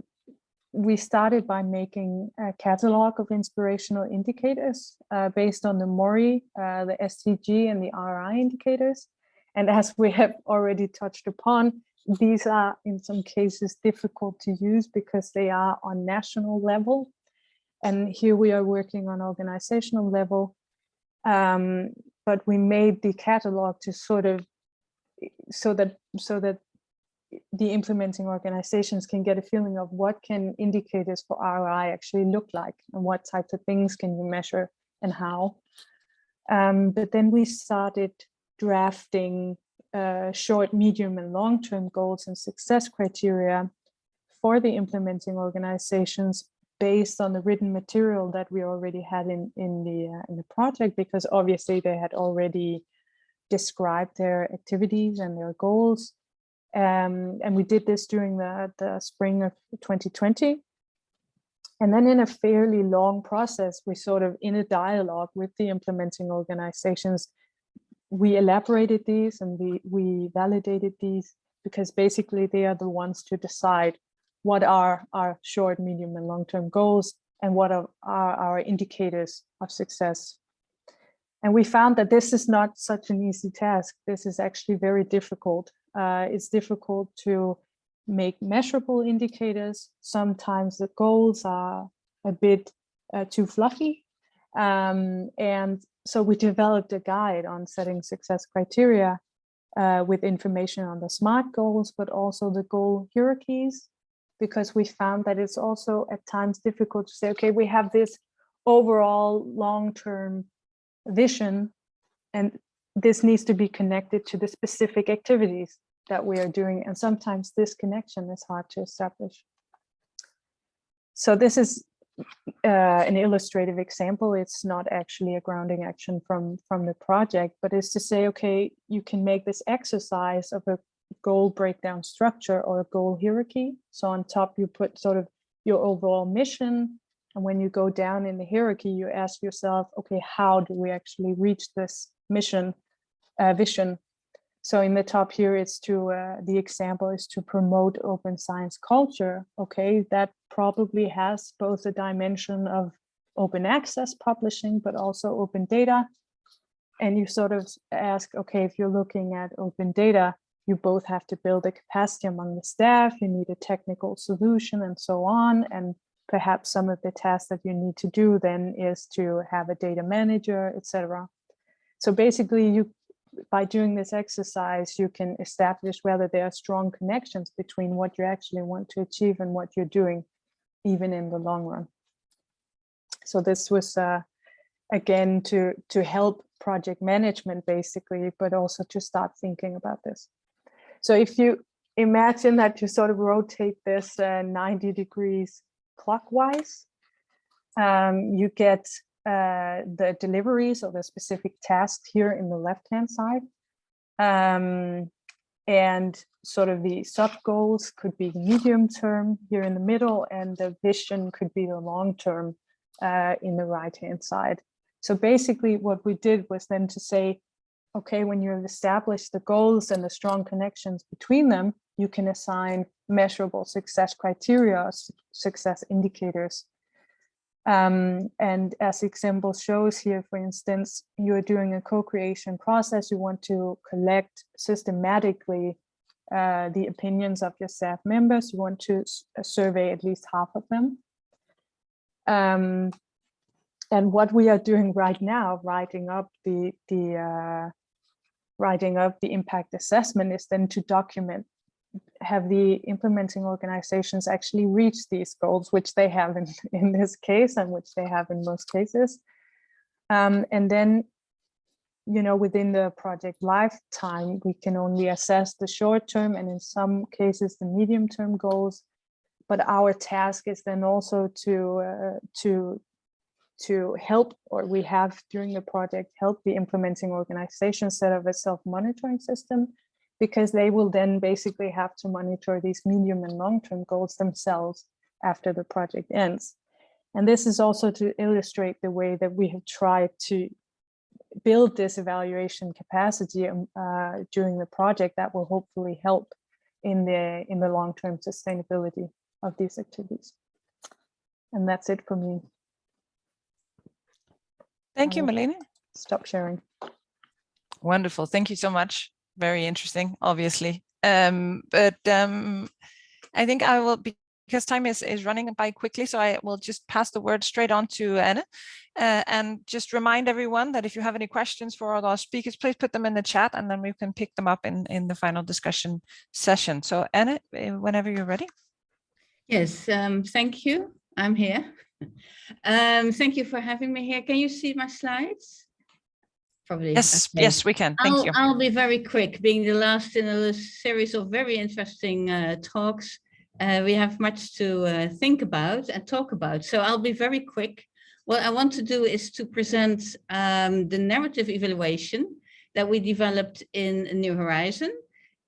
we started by making a catalog of inspirational indicators based on the MoRRI, the SDG, and the RRI indicators. And as we have already touched upon, these are in some cases difficult to use because they are on national level. And here we are working on organizational level. But we made the catalog to sort of so that the implementing organizations can get a feeling of what can indicators for RRI actually look like and what types of things can you measure and how. But then we started drafting short, medium, and long-term goals and success criteria for the implementing organizations based on the written material that we already had in the project, because obviously they had already described their activities and their goals. And we did this during the spring of 2020. And then in a fairly long process, we sort of, in a dialogue with the implementing organizations, we elaborated these and we validated these, because basically they are the ones to decide what are our short, medium, and long-term goals and what are our indicators of success. And we found that this is not such an easy task. This is actually very difficult. It's difficult to make measurable indicators. Sometimes the goals are a bit too fluffy. And so we developed a guide on setting success criteria with information on the SMART goals, but also the goal hierarchies, because we found that it's also at times difficult to say, okay, we have this overall long-term vision, and this needs to be connected to the specific activities that we are doing. And sometimes this connection is hard to establish. So this is an illustrative example. It's not actually a grounding action from the project, but it's to say, okay, you can make this exercise of a goal breakdown structure or a goal hierarchy. So on top, you put sort of your overall mission. And when you go down in the hierarchy, you ask yourself, okay, how do we actually reach this mission, vision? So in the top here, it's to, the example is to promote open science culture. Okay, that probably has both a dimension of open access publishing, but also open data. And you sort of ask, okay, if you're looking at open data, you both have to build a capacity among the staff, you need a technical solution and so on. And perhaps some of the tasks that you need to do then is to have a data manager, etc. So basically, by doing this exercise, you can establish whether there are strong connections between what you actually want to achieve and what you're doing, even in the long run. So this was, again, to help project management, basically, but also to start thinking about this. So if you imagine that you sort of rotate this 90 degrees clockwise, you get the deliveries of the specific task here in the left-hand side. And sort of the sub goals could be medium term here in the middle, and the vision could be the long term in the right-hand side. So basically what we did was then to say, okay, when you've established the goals and the strong connections between them, you can assign measurable success criteria, or success indicators. And as example shows here, for instance, you're doing a co-creation process, you want to collect systematically the opinions of your staff members, you want to survey at least half of them. And what we are doing right now, writing up the impact assessment, is then to document, have the implementing organizations actually reach these goals, which they have in this case, and which they have in most cases. And then, you know, within the project lifetime, we can only assess the short term and in some cases the medium term goals. But our task is then also to help, or we have during the project, help the implementing organization set up a self-monitoring system, because they will then basically have to monitor these medium and long-term goals themselves after the project ends. And this is also to illustrate the way that we have tried to build this evaluation capacity during the project that will hopefully help in the long-term sustainability of these activities. And that's it for me. Thank you, Malene. Stop sharing. Wonderful. Thank you so much. Very interesting, obviously. I think I will, because time is running by quickly, so I will just pass the word straight on to Anne, and just remind everyone that if you have any questions for all our speakers, please put them in the chat, and then we can pick them up in the final discussion session. So Anne, whenever you're ready. Yes, thank you. I'm here. Thank you for having me here. Can you see my slides? Probably. Yes, okay. Yes, we can. Thank you. I'll be very quick, being the last in a series of very interesting talks. We have much to think about and talk about, so I'll be very quick. What I want to do is to present the narrative evaluation that we developed in New Horizon.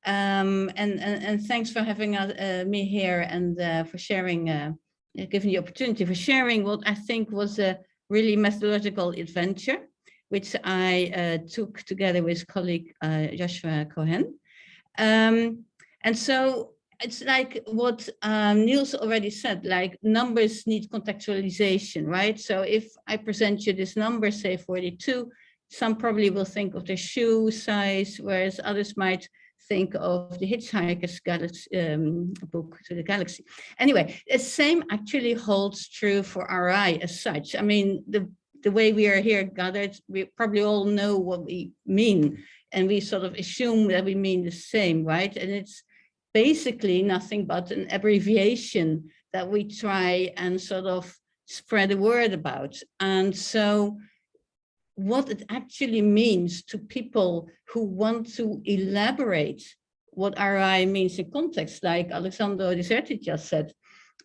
And thanks for having me here and for sharing, giving the opportunity for sharing what I think was a really methodological adventure, which I took together with colleague Joshua Cohen. And so it's like what Niels already said, like numbers need contextualization, right? So if I present you this number, say 42, some probably will think of the shoe size, whereas others might think of the Hitchhiker's book to the galaxy. Anyway, the same actually holds true for RRI as such. I mean, the way we are here gathered, we probably all know what we mean, and we sort of assume that we mean the same, right? And it's basically nothing but an abbreviation that we try and sort of spread the word about. And so what it actually means to people who want to elaborate what RRI means in context, like Alessandro Deserti just said,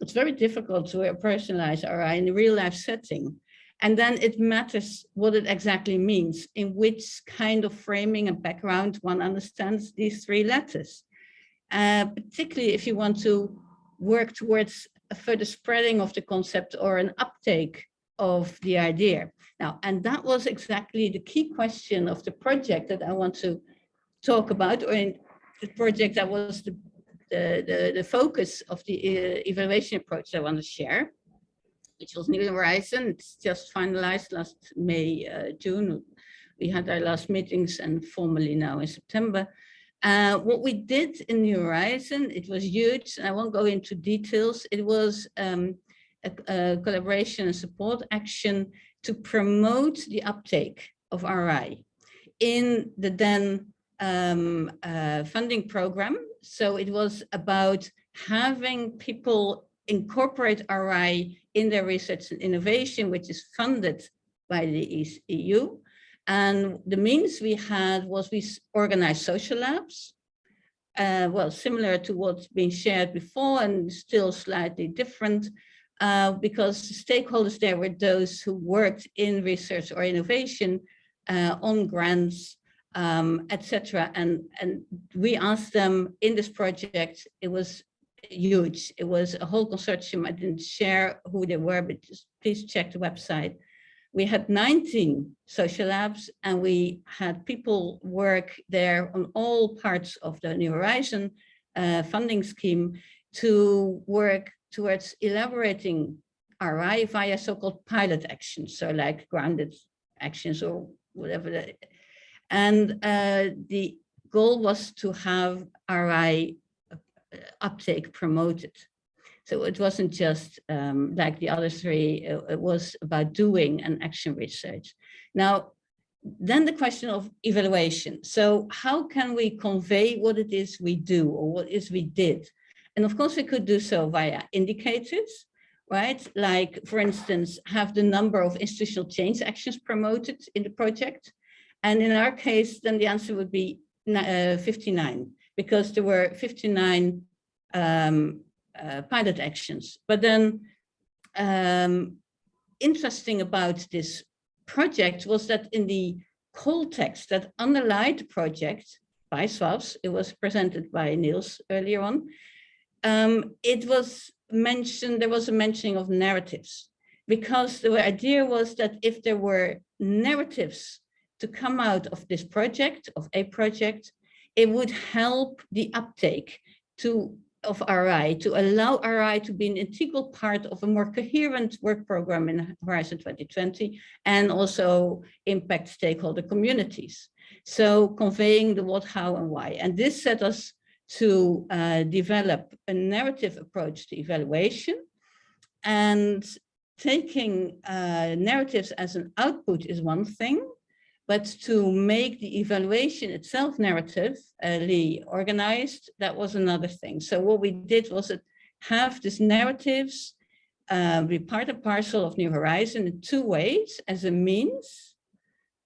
it's very difficult to personalize RRI in a real life setting. And then it matters what it exactly means, in which kind of framing and background one understands these three letters. Particularly if you want to work towards a further spreading of the concept or an uptake of the idea. Now, and that was exactly the key question of the project that I want to talk about, or in the project that was the focus of the evaluation approach I want to share, which was New Horizon. It's just finalized last May, June. We had our last meetings, and formally now in September. What we did in New Horizon, it was huge. I won't go into details. It was a collaboration and support action to promote the uptake of RRI in the then funding program. So it was about having people incorporate RRI in their research and innovation, which is funded by the EU. And the means we had was we organized social labs, well, similar to what's been shared before and still slightly different, because the stakeholders there were those who worked in research or innovation on grants, etc. And we asked them in this project, it was huge. It was a whole consortium. I didn't share who they were, but just please check the website. we had 19 social labs, and we had people work there on all parts of the New Horizon funding scheme to work towards elaborating RRI via so-called pilot actions, so like grounded actions or whatever. And the goal was to have RRI uptake promoted. So it wasn't just like the other three, it was about doing and action research. Now, then the question of evaluation. So how can we convey what it is we do or what it is we did? And of course, we could do so via indicators, right? Like, for instance, have the number of institutional change actions promoted in the project. And in our case, then the answer would be 59, because there were 59 pilot actions. But then interesting about this project was that in the call text that underlined the project by SWAFs, it was presented by Niels earlier on, it was mentioned, there was a mentioning of narratives, because the idea was that if there were narratives to come out of this project, of a project, it would help the uptake of RRI, to allow RRI to be an integral part of a more coherent work program in Horizon 2020, and also impact stakeholder communities. So conveying the what, how, and why. And this set us to develop a narrative approach to evaluation. And taking narratives as an output is one thing, but to make the evaluation itself narratively organized, that was another thing. So what we did was have these narratives be part and parcel of New Horizon in two ways: as a means,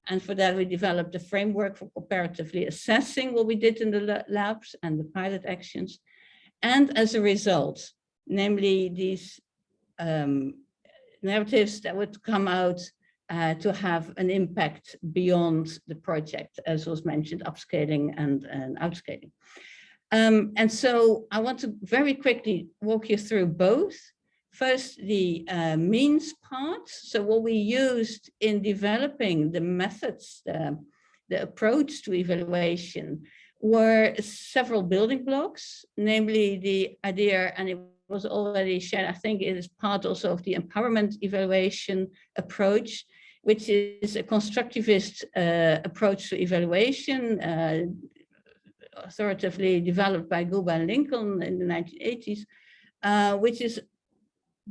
and for that we developed a framework for comparatively assessing what we did in the labs and the pilot actions, and as a result, namely these narratives that would come out to have an impact beyond the project, as was mentioned, upscaling and outscaling. And so I want to very quickly walk you through both. First, the means part. So what we used in developing the methods, the approach to evaluation, were several building blocks, namely the idea, and it was already shared, I think it is part also of the empowerment evaluation approach, which is a constructivist approach to evaluation, authoritatively developed by Guba and Lincoln in the 1980s, which is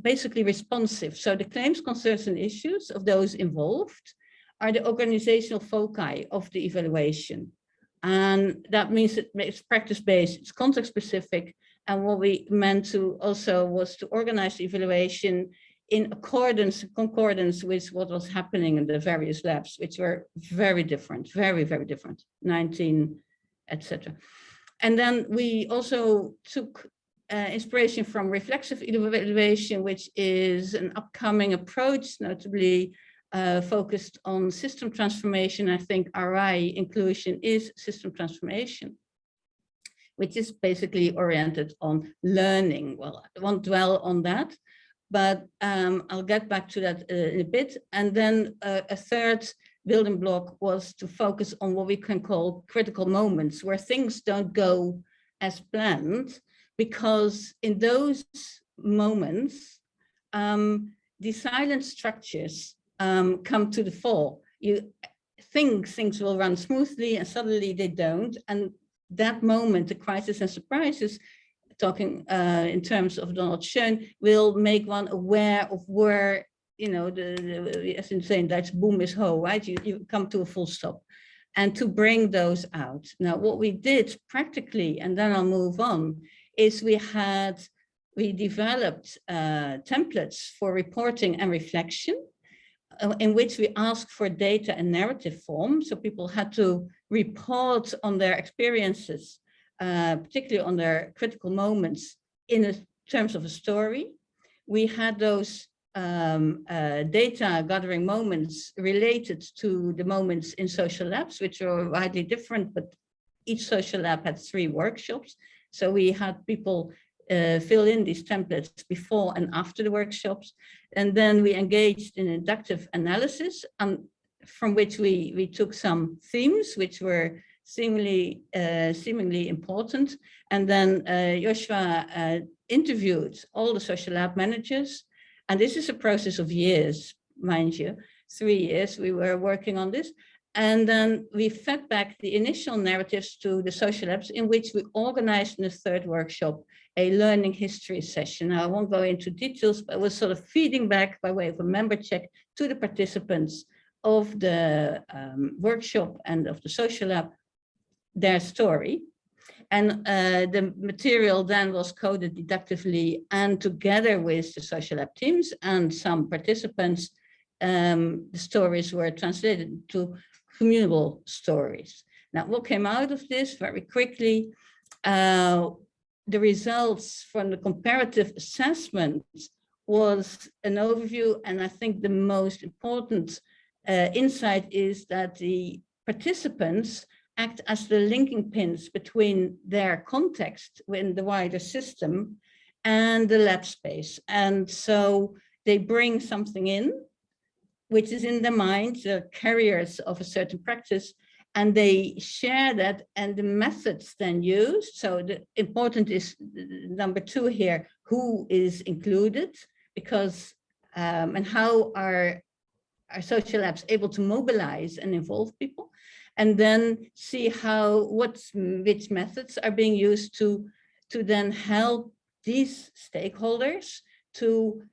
basically responsive. So the claims, concerns, and issues of those involved are the organizational foci of the evaluation. And that means it's practice-based, it's context-specific. And what we meant to also was to organize the evaluation in concordance with what was happening in the various labs, which were very different, very, very different, 19, etc. And then we also took inspiration from reflexive evaluation, which is an upcoming approach, notably focused on system transformation. I think RRI inclusion is system transformation, which is basically oriented on learning. Well, I won't dwell on that, but I'll get back to that in a bit. And then a third building block was to focus on what we can call critical moments, where things don't go as planned, because in those moments, the silent structures come to the fore. You think things will run smoothly and suddenly they don't. And that moment, the crisis and surprises, talking in terms of Donald Schoen, will make one aware of where, you know, as in saying that's boom is ho, right? You come to a full stop, and to bring those out. Now, what we did practically, and then I'll move on, is we developed templates for reporting and reflection, in which we asked for data and narrative form. So people had to report on their experiences, particularly on their critical moments in terms of a story. We had those data gathering moments related to the moments in social labs, which are widely different, but each social lab had 3 workshops. So we had people fill in these templates before and after the workshops. And then we engaged in inductive analysis, from which we took some themes which were seemingly important. And then Joshua interviewed all the social lab managers. And this is a process of years, mind you, 3 years we were working on this. And then we fed back the initial narratives to the social labs, in which we organized in the third workshop a learning history session. Now, I won't go into details, but it was sort of feeding back by way of a member check to the participants of the workshop and of the social lab, their story. And the material then was coded deductively, and together with the social lab teams and some participants, the stories were translated to communal stories. Now, what came out of this very quickly, the results from the comparative assessment was an overview, and I think the most important insight is that the participants act as the linking pins between their context in the wider system and the lab space. And so they bring something in, which is in their mind, the carriers of a certain practice, and they share that, and the methods then used. So the important is number 2 here, who is included, because, and how are social labs able to mobilize and involve people, and then see which methods are being used to then help these stakeholders to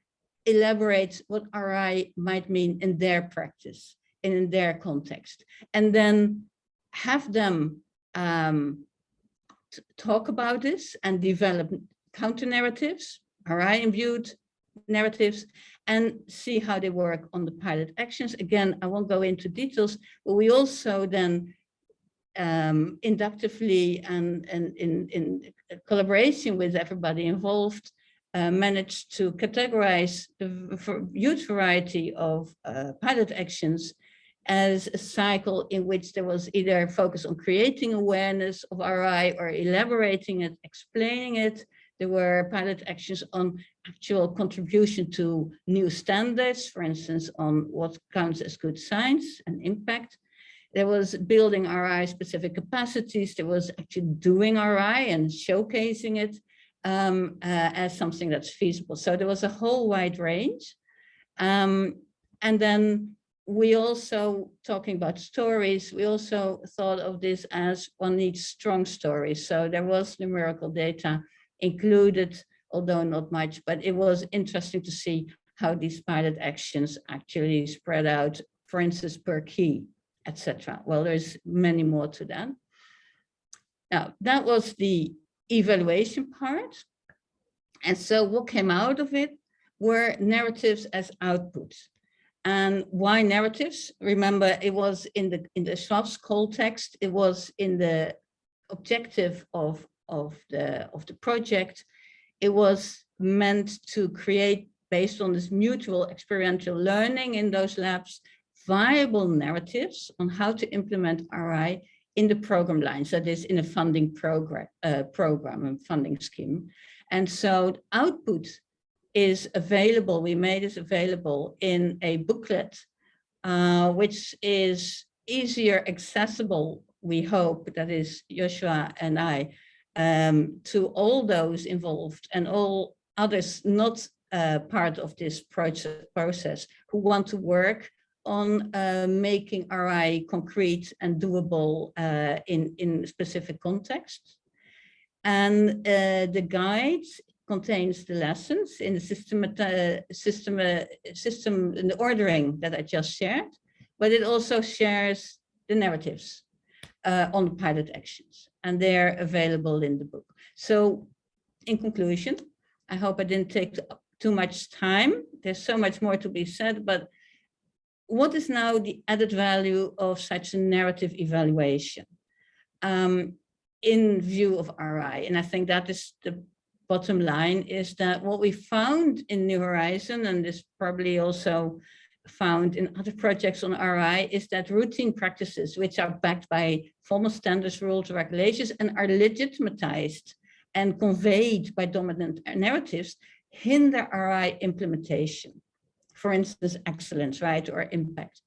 elaborate what RRI might mean in their practice and in their context, and then have them talk about this and develop counter narratives, RRI imbued narratives, and see how they work on the pilot actions. Again, I won't go into details, but we also then inductively and in collaboration with everybody involved, managed to categorize the huge variety of pilot actions as a cycle in which there was either focus on creating awareness of RRI or elaborating it, explaining it. There were pilot actions on actual contribution to new standards, for instance, on what counts as good science and impact. There was building RRI specific capacities. There was actually doing RRI and showcasing it as something that's feasible. So there was a whole wide range. And then we also, talking about stories, we also thought of this as one needs strong stories. So there was numerical data included, although not much, but it was interesting to see how these pilot actions actually spread out, for instance, per key, etc. Well, there's many more to that. Now, that was the evaluation part. And so what came out of it were narratives as outputs. And why narratives? Remember, it was in the Schwab's call text, it was in the objective of the project. It was meant to create, based on this mutual experiential learning in those labs, viable narratives on how to implement RRI in the program lines, that is in a funding program and funding scheme. And so output is available, we made it available in a booklet, which is easier accessible, we hope, that is Joshua and I, to all those involved and all others not part of this process who want to work on making RRI concrete and doable in specific contexts. And the guide contains the lessons in the system in the ordering that I just shared, but it also shares the narratives on the pilot actions, and they're available in the book. So in conclusion, I hope I didn't take too much time. There's so much more to be said, but what is now the added value of such a narrative evaluation in view of RRI? And I think that is the bottom line, is that what we found in New Horizon, and this probably also found in other projects on RRI, is that routine practices, which are backed by formal standards, rules, regulations, and are legitimatized and conveyed by dominant narratives, hinder RRI implementation. for instance, excellence, right, or impact.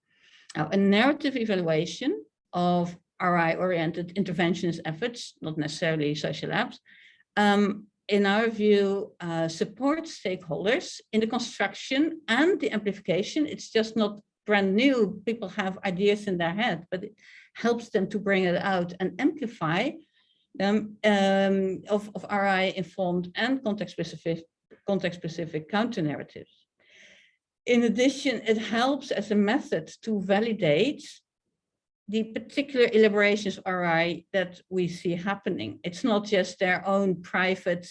Now, a narrative evaluation of RI-oriented interventionist efforts, not necessarily social labs, in our view, supports stakeholders in the construction and the amplification. It's just not brand new. People have ideas in their head, but it helps them to bring it out and amplify them of RI-informed and context-specific counter-narratives. In addition, it helps as a method to validate the particular elaborations of RI that we see happening. It's not just their own private,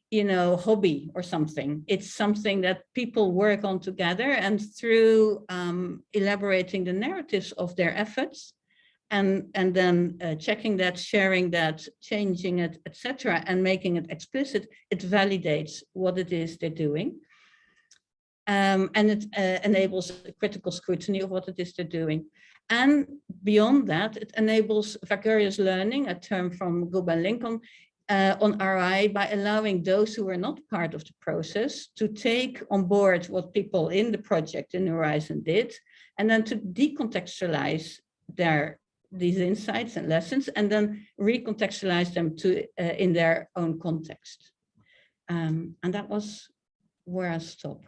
hobby or something. It's something that people work on together, and through elaborating the narratives of their efforts, and then checking that, sharing that, changing it, etc., and making it explicit, it validates what it is they're doing. And it enables critical scrutiny of what it is they're doing. And beyond that, it enables vicarious learning, a term from Gilbert Lincoln, on RI, by allowing those who are not part of the process to take on board what people in the project in Horizon did, and then to decontextualize these insights and lessons, and then recontextualize them in their own context. And that was where I stop.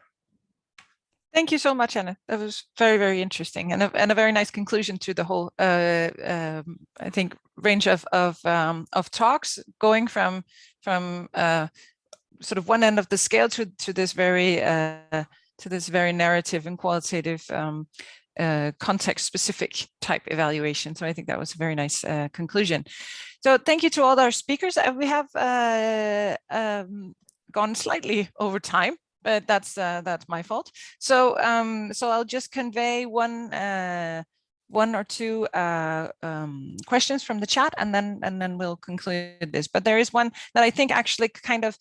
Thank you so much, Anne. That was very, very interesting, and a very nice conclusion to the whole, I think, range of talks, going from sort of one end of the scale to this very narrative and qualitative context-specific type evaluation. So I think that was a very nice conclusion. So thank you to all our speakers. We have gone slightly over time, but that's my fault. So so I'll just convey one or two questions from the chat, and then we'll conclude this. But there is one that I think actually kind of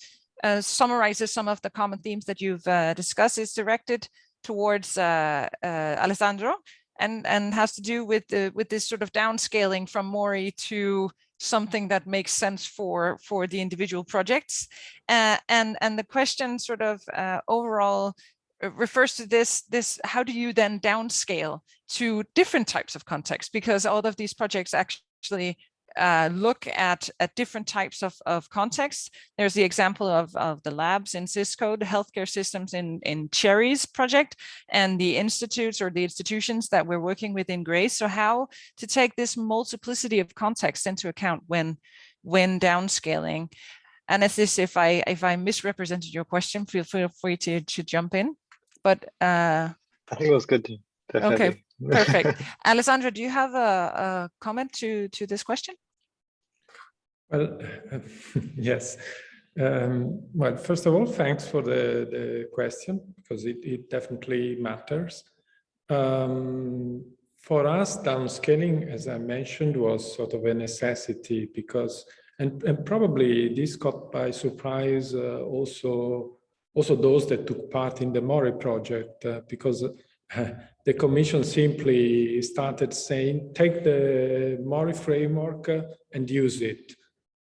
summarizes some of the common themes that you've discussed. Is directed towards Alessandro, and has to do with this sort of downscaling from MoRRI to something that makes sense for the individual projects, and the question sort of overall refers to this: how do you then downscale to different types of context, because all of these projects actually look at different types of contexts. There's the example of the labs in Cisco, the healthcare systems in Cherry's project, and the institutes or the institutions that we're working with in GRACE. So how to take this multiplicity of contexts into account when downscaling. And as this, if I misrepresented your question, feel free to jump in. But I think it was good. Definitely. Okay, perfect. Alessandro, do you have a comment to this question? Well, yes. Well, first of all, thanks for the question, because it definitely matters. For us, downscaling, as I mentioned, was sort of a necessity, because, and probably this caught by surprise also those that took part in the MoRRI project, because the Commission simply started saying, take the MoRRI framework and use it.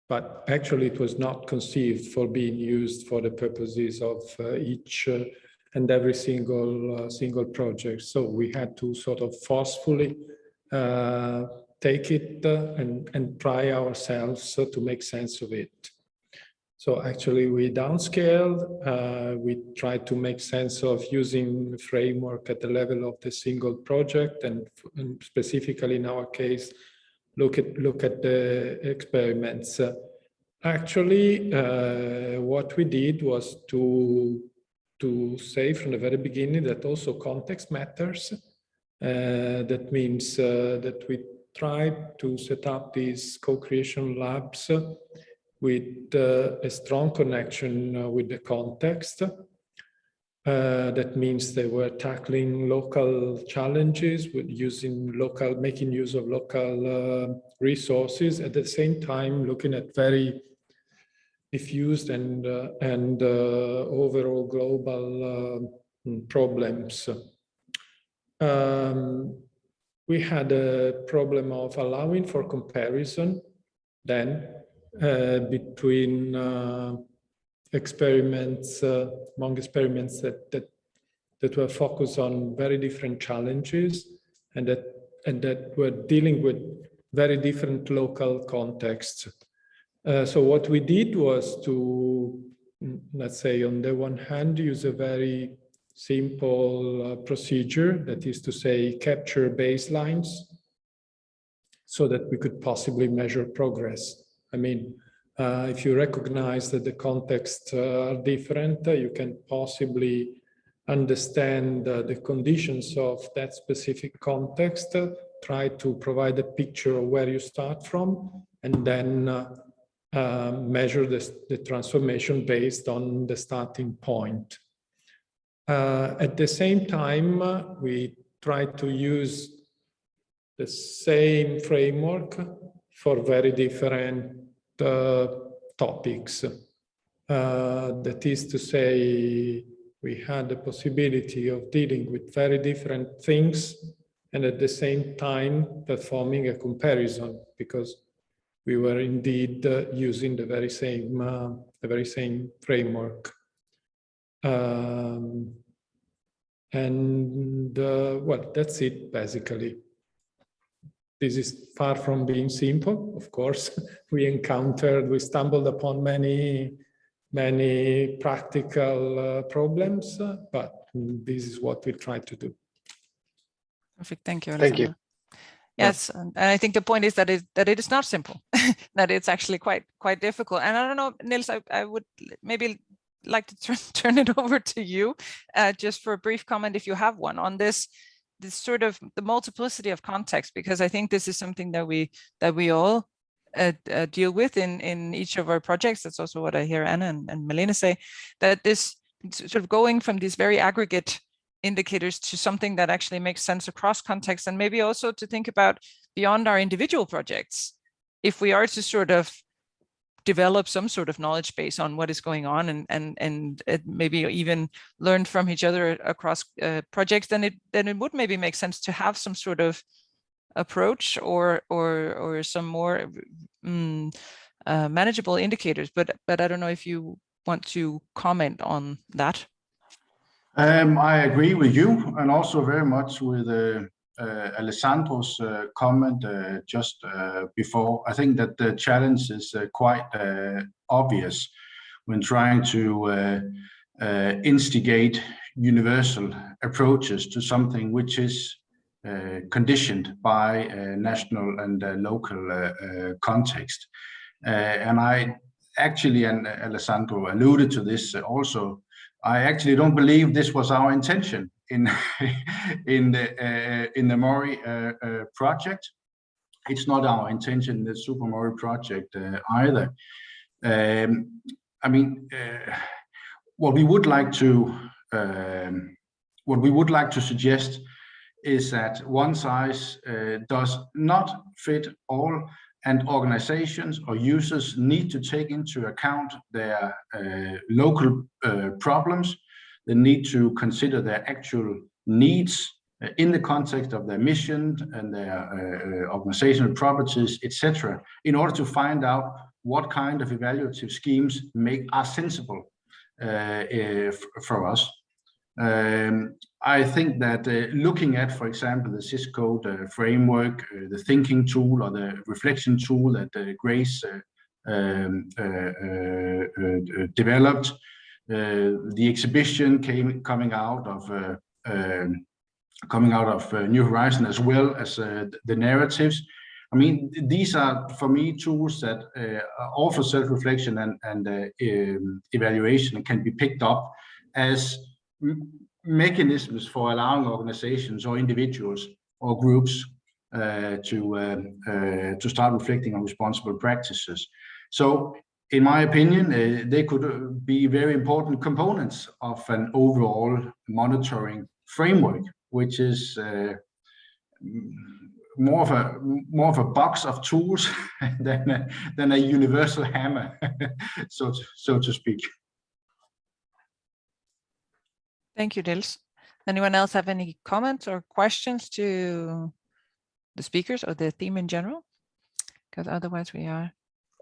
But actually it was not conceived for being used for the purposes of each and every single project. So we had to sort of forcefully take it and try ourselves to make sense of it. So actually we downscaled, we tried to make sense of using the framework at the level of the single project, and specifically in our case, look at the experiments. Actually, what we did was to say from the very beginning that also context matters. That means that we tried to set up these co-creation labs with a strong connection with the context. That means they were tackling local challenges with making use of local resources, at the same time looking at very diffused and overall global problems. We had a problem of allowing for comparison then between experiments, among experiments that that were focused on very different challenges and that were dealing with very different local contexts. So what we did was to, let's say, on the one hand, use a very simple procedure, that is to say, capture baselines so that we could possibly measure progress. I mean, if you recognize that the contexts are different, you can possibly understand the conditions of that specific context, try to provide a picture of where you start from, and then measure the transformation based on the starting point. At the same time, we try to use the same framework for very different topics. That is to say, we had the possibility of dealing with very different things and at the same time performing a comparison, because we were indeed using the very same framework. Well, that's it basically. This is far from being simple, of course. We stumbled upon many practical problems, but this is what we try to do. Perfect, thank you, Thank you. Alessandro. Yes, and I think the point is that it is not simple, that it's actually quite difficult. And I don't know, Niels, I would maybe like to turn it over to you, just for a brief comment, if you have one, on this sort of the multiplicity of context, because I think this is something that we all deal with in each of our projects. That's also what I hear Anna and Malene say, that this sort of going from these very aggregate indicators to something that actually makes sense across context, and maybe also to think about beyond our individual projects, if we are to sort of develop some sort of knowledge base on what is going on and maybe even learn from each other across projects, then it would maybe make sense to have some sort of approach or some more manageable indicators. But I don't know if you want to comment on that. I agree with you, and also very much with Alessandro's comment just before. I think that the challenge is quite obvious when trying to instigate universal approaches to something which is conditioned by national and local context. And I actually, and Alessandro alluded to this also, I actually don't believe this was our intention in the MoRRI project. It's not our intention in the SuperMari project either. I mean, what we would like to suggest is that one size does not fit all, and organizations or users need to take into account their local problems. They need to consider their actual needs in the context of their mission and their organizational properties, etc., in order to find out what kind of evaluative schemes are sensible for us. I think that looking at, for example, the SysCode framework, the thinking tool or the reflection tool that Grace developed, the exhibition coming out of New Horizon, as well as the narratives. I mean, these are, for me, tools that offer self-reflection and evaluation, and can be picked up as mechanisms for allowing organizations or individuals or groups to start reflecting on responsible practices. So, in my opinion, they could be very important components of an overall monitoring framework, which is more of a box of tools than a universal hammer, so to speak. Thank you, Niels. Anyone else have any comments or questions to the speakers or the theme in general? Because otherwise we are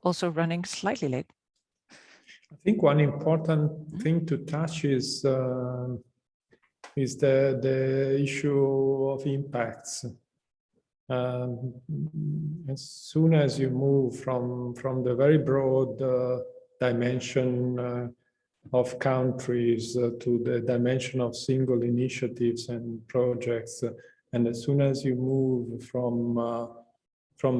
also running slightly late. I think one important thing to touch is is the issue of impacts. As soon as you move from the very broad dimension of countries to the dimension of single initiatives and projects, and as soon as you move from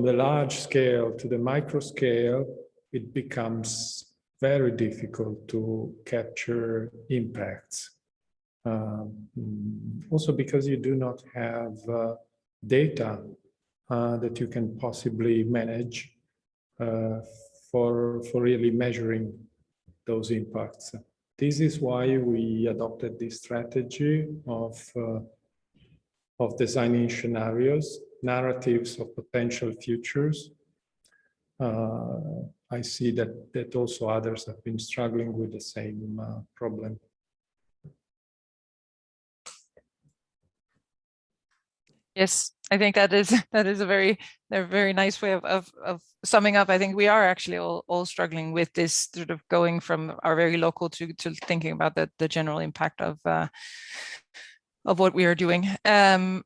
the large scale to the micro scale, it becomes very difficult to capture impacts. Also because you do not have data that you can possibly manage for really measuring those impacts. This is why we adopted this strategy of designing scenarios, narratives of potential futures. I see that also others have been struggling with the same problem. Yes, I think that is a very nice way of summing up. I think we are actually all struggling with this sort of going from our very local to thinking about the general impact of what we are doing.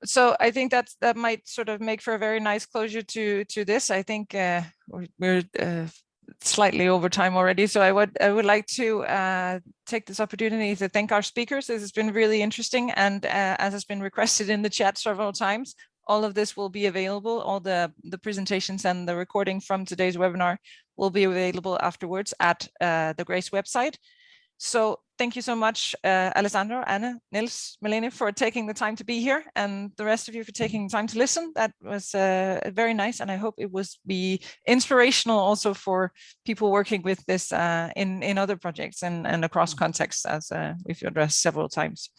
So I think that might sort of make for a very nice closure to this. I think we're slightly over time already, so I would like to take this opportunity to thank our speakers. This has been really interesting, and as has been requested in the chat several times, all of this will be available. All the presentations and the recording from today's webinar will be available afterwards at the GRACE website. So thank you so much, Alessandro, Anne, Niels, Malene, for taking the time to be here, and the rest of you for taking the time to listen. That was very nice, and I hope it was be inspirational also for people working with this in other projects and across contexts, as we've addressed several times.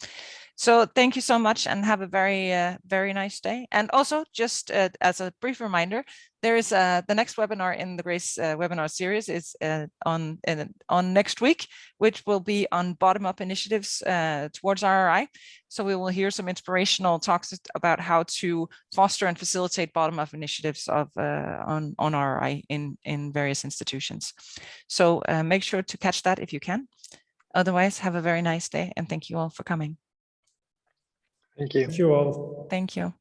So thank you so much, and have a very nice day. And also, just as a brief reminder, there is the next webinar in the GRACE webinar series is on next week, which will be on bottom-up initiatives towards RRI. So we will hear some inspirational talks about how to foster and facilitate bottom-up initiatives on RRI in various institutions. So make sure to catch that if you can. Otherwise, have a very nice day, and thank you all for coming. Thank you. Thank you all. Thank you.